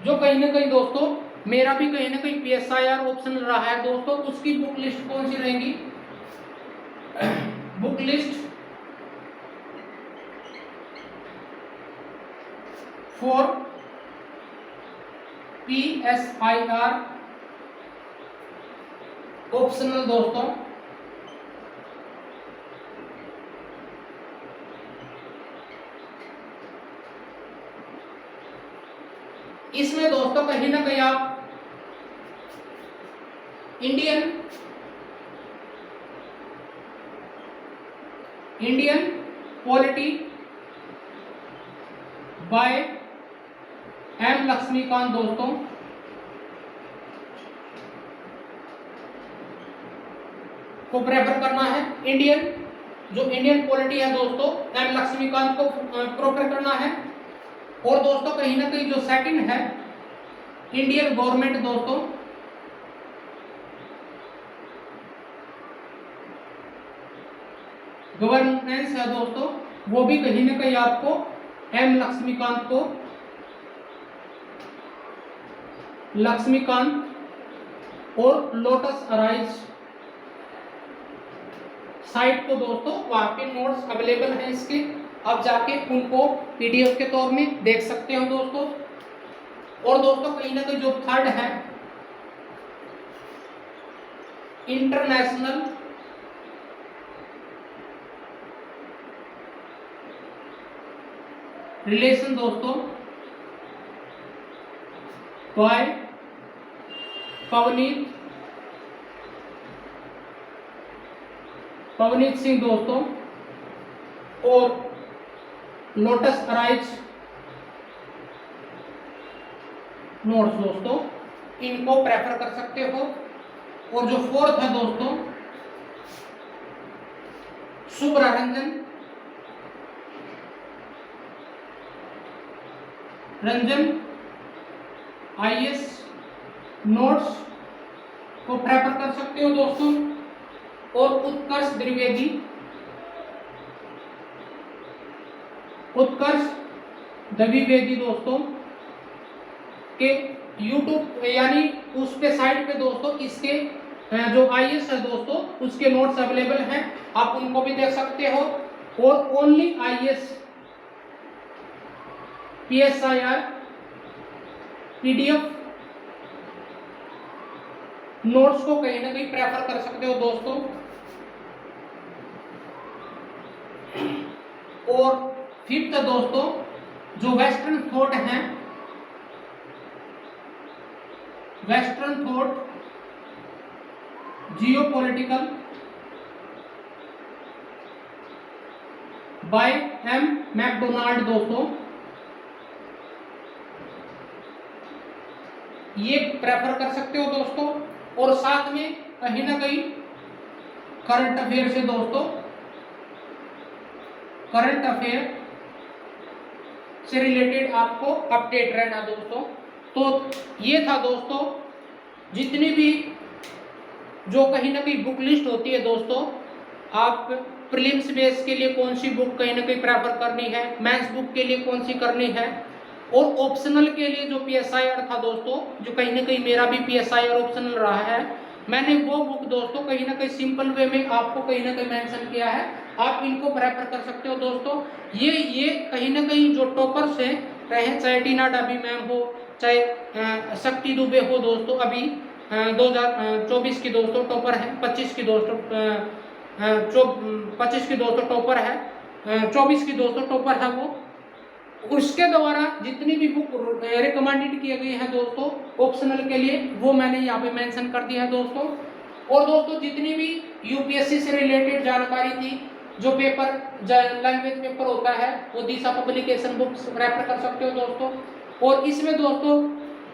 जो कहीं ना कहीं दोस्तों मेरा भी कहीं ना कहीं पीएसआईआर ऑप्शनल रहा है दोस्तों, उसकी बुक लिस्ट कौन सी रहेगी, book list for PSIR optional दोस्तों। इसमें दोस्तों कहीं ना कहीं आप Indian polity by M Laxmikanth दोस्तों, को प्रेफर करना है। इंडियन पॉलिटी है दोस्तों, एम लक्ष्मीकांत को प्रेफर करना है। और दोस्तों कहीं ना कहीं जो सेकंड है इंडियन गवर्नमेंट दोस्तों, गवर्नेंस है दोस्तों, वो भी कहीं ना कहीं आपको एम लक्ष्मीकांत और लोटस अराइज साइट को दोस्तों वहां पे नोट्स अवेलेबल हैं इसके, अब जाके उनको पीडीएफ के तौर में देख सकते हो दोस्तों। और दोस्तों कहीं ना कहीं जो थर्ड है इंटरनेशनल रिलेशन दोस्तों बाय पवनीत सिंह दोस्तों और लोटस अराइज नोट्स दोस्तों, इनको प्रेफर कर सकते हो। और जो फोर्थ है दोस्तों शुभ्रा रंजन आईएएस नोट्स को प्रेफर कर सकते हो दोस्तों। और उत्कर्ष द्विवेदी दोस्तों के YouTube यानी उस पे साइट पे दोस्तों इसके जो आईएएस है दोस्तों उसके नोट्स अवेलेबल हैं, आप उनको भी देख सकते हो। और only IAS PSIR PDF notes को कहीं ना कहीं प्रेफर कर सकते हो दोस्तों। और फिफ्थ दोस्तों, जो वेस्टर्न थॉट है, western thought geopolitical by M. McDonald दोस्तों, ये प्रेफर कर सकते हो दोस्तों। और साथ में कहीं ना कहीं करंट अफेयर से दोस्तों, करंट अफेयर से रिलेटेड आपको अपडेट रहना दोस्तों। तो ये था दोस्तों, जितनी भी जो कहीं ना कहीं बुक लिस्ट होती है दोस्तों, आप प्रीलिम्स बेस के लिए कौन सी बुक कहीं ना कहीं प्रेफर करनी है, मेंस बुक के लिए कौन सी करनी है, और ऑप्शनल के लिए जो PSIR था दोस्तों, जो कहीं ना कहीं मेरा भी PSIR ऑप्शनल रहा है, मैंने वो बुक दोस्तों कहीं ना कहीं सिंपल वे में आपको कहीं ना कहीं मेंशन किया है, आप इनको प्रेफर कर सकते हो दोस्तों। ये कहीं ना कहीं जो टॉपर्स हैं रहे, चाहे टीना डाबी मैम हो, चाहे शक्ति दुबे हो दोस्तों, अभी 2024 की दोस्तों टॉपर है, 25 की दोस्तों 25 की दोस्तों टॉपर है, 24 की दोस्तों टॉपर है वो। उसके द्वारा जितनी भी बुक रिकमेंडेड किए गए हैं दोस्तों ऑप्शनल के लिए, वो मैंने यहाँ पे मेंशन कर दिया है दोस्तों। और दोस्तों जितनी भी UPSC से रिलेटेड जानकारी थी, जो पेपर लैंग्वेज पेपर होता है, वो दिशा पब्लिकेशन बुक्स रेफर कर सकते हो दोस्तों। और इसमें दोस्तों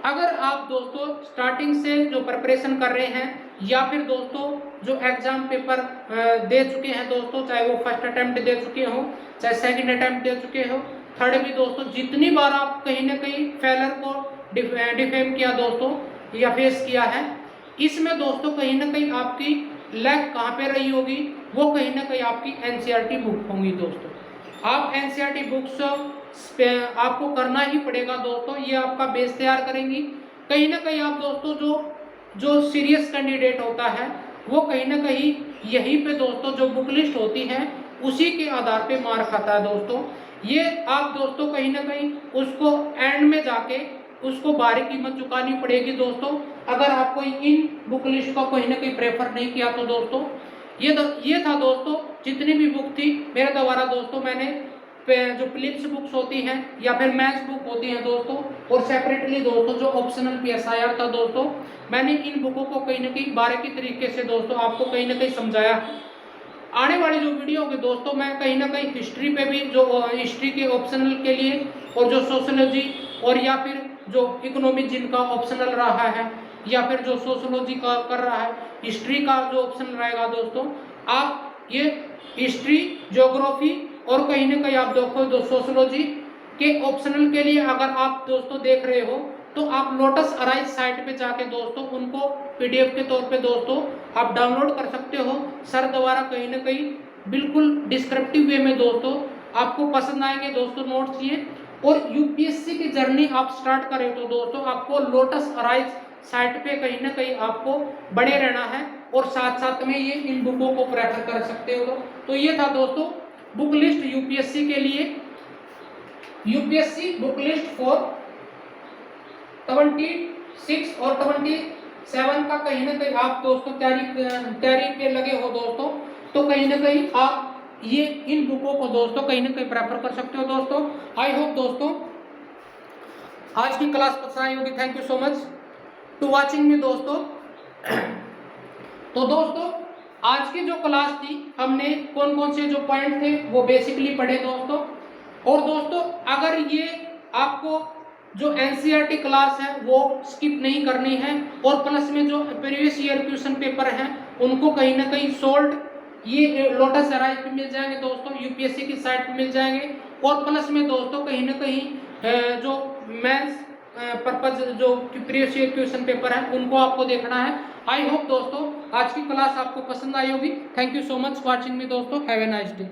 अगर आप दोस्तों स्टार्टिंग से जो प्रिपरेशन कर रहे हैं, या फिर दोस्तों जो एग्जाम पेपर दे चुके हैं दोस्तों, चाहे वो फर्स्ट अटेम्प्ट दे चुके हो, चाहे सेकंड अटेम्प्ट दे चुके हो, थर्ड भी दोस्तों, जितनी बार आप कहीं ना कहीं फेलर को डिफेम किया दोस्तों या फेस किया है, इसमें दोस्तों कहीं ना कहीं आपकी लैग कहाँ पे रही होगी, वो कहीं ना कहीं आपकी NCERT बुक होंगी दोस्तों। आप NCERT बुक्स आपको करना ही पड़ेगा दोस्तों, ये आपका बेस तैयार करेंगी। कहीं ना कहीं आप दोस्तों जो सीरियस कैंडिडेट होता है, वो कहीं ना कहीं यहीं पे दोस्तों जो बुक लिस्ट होती है उसी के आधार पे मार खाता है दोस्तों। ये आप दोस्तों कहीं ना कहीं उसको एंड में जाके उसको भारी कीमत चुकानी पड़ेगी दोस्तों, अगर आपको इन बुक लिस्ट को कहीं ना कहीं प्रेफर नहीं किया तो दोस्तों। ये था दोस्तों जितनी भी बुक थी मेरे द्वारा दोस्तों, मैंने जो प्रीलिम्स बुक्स होती हैं या फिर मैथ्स बुक होती हैं दोस्तों, और सेपरेटली दोस्तों जो ऑप्शनल PSIR था दोस्तों, मैंने इन बुकों को कहीं ना कहीं बारीकी तरीके से दोस्तों आपको कहीं ना कहीं समझाया। आने वाली जो वीडियो होगी दोस्तों, मैं कहीं ना कहीं हिस्ट्री पे भी, जो हिस्ट्री के ऑप्शनल के लिए, और जो सोशोलॉजी और या फिर जो इकोनॉमिक जिनका ऑप्शनल रहा है, या फिर जो सोशोलॉजी का कर रहा है, हिस्ट्री का जो ऑप्शन रहेगा दोस्तों, आप ये हिस्ट्री, ज्योग्राफी और कहीं ना कहीं आप देखो सोशोलॉजी के ऑप्शनल के लिए अगर आप दोस्तों देख रहे हो, तो आप लोटस अराइज साइट पे जाके दोस्तों उनको PDF के तौर पे दोस्तों आप डाउनलोड कर सकते हो। सर द्वारा कहीं ना कहीं बिल्कुल डिस्क्रिप्टिव वे में दोस्तों आपको पसंद आएंगे दोस्तों नोट्स ये। और UPSC की जर्नी आप स्टार्ट करें तो दोस्तों आपको लोटस अराइज साइट पे कहीं ना कहीं आपको बने रहना है, और साथ साथ में ये इन बुकों को प्रेफर कर सकते हो। तो ये था दोस्तों बुक लिस्ट UPSC के लिए, UPSC बुक लिस्ट फॉर 26 और 27 का कहीं ना कहीं आप दोस्तों तैयारी पे लगे हो दोस्तों, तो कहीं ना कहीं आप ये इन बुकों को दोस्तों कहीं ना कहीं प्रेफर कर सकते हो दोस्तों। आई होप दोस्तों आज की क्लास पसंद आई होगी। Thank you so much to watching me दोस्तों। तो दोस्तों आज की जो क्लास थी, हमने कौन कौन से जो पॉइंट थे वो बेसिकली पढ़े दोस्तों। और दोस्तों अगर ये आपको जो NCERT क्लास है वो स्किप नहीं करनी है, और प्लस में जो प्रीवियस ईयर क्वेश्चन पेपर हैं उनको कहीं ना कहीं सोल्ड ये लोटस अराइज पे मिल जाएंगे दोस्तों, UPSC की साइट पे मिल जाएंगे। और प्लस में दोस्तों कहीं ना कहीं जो मेंस पर्पज जो प्रीवियस ईयर क्वेश्चन पेपर है उनको आपको देखना है। आई होप दोस्तों आज की क्लास आपको पसंद आई होगी। Thank you so much watching me दोस्तों। Have a nice day.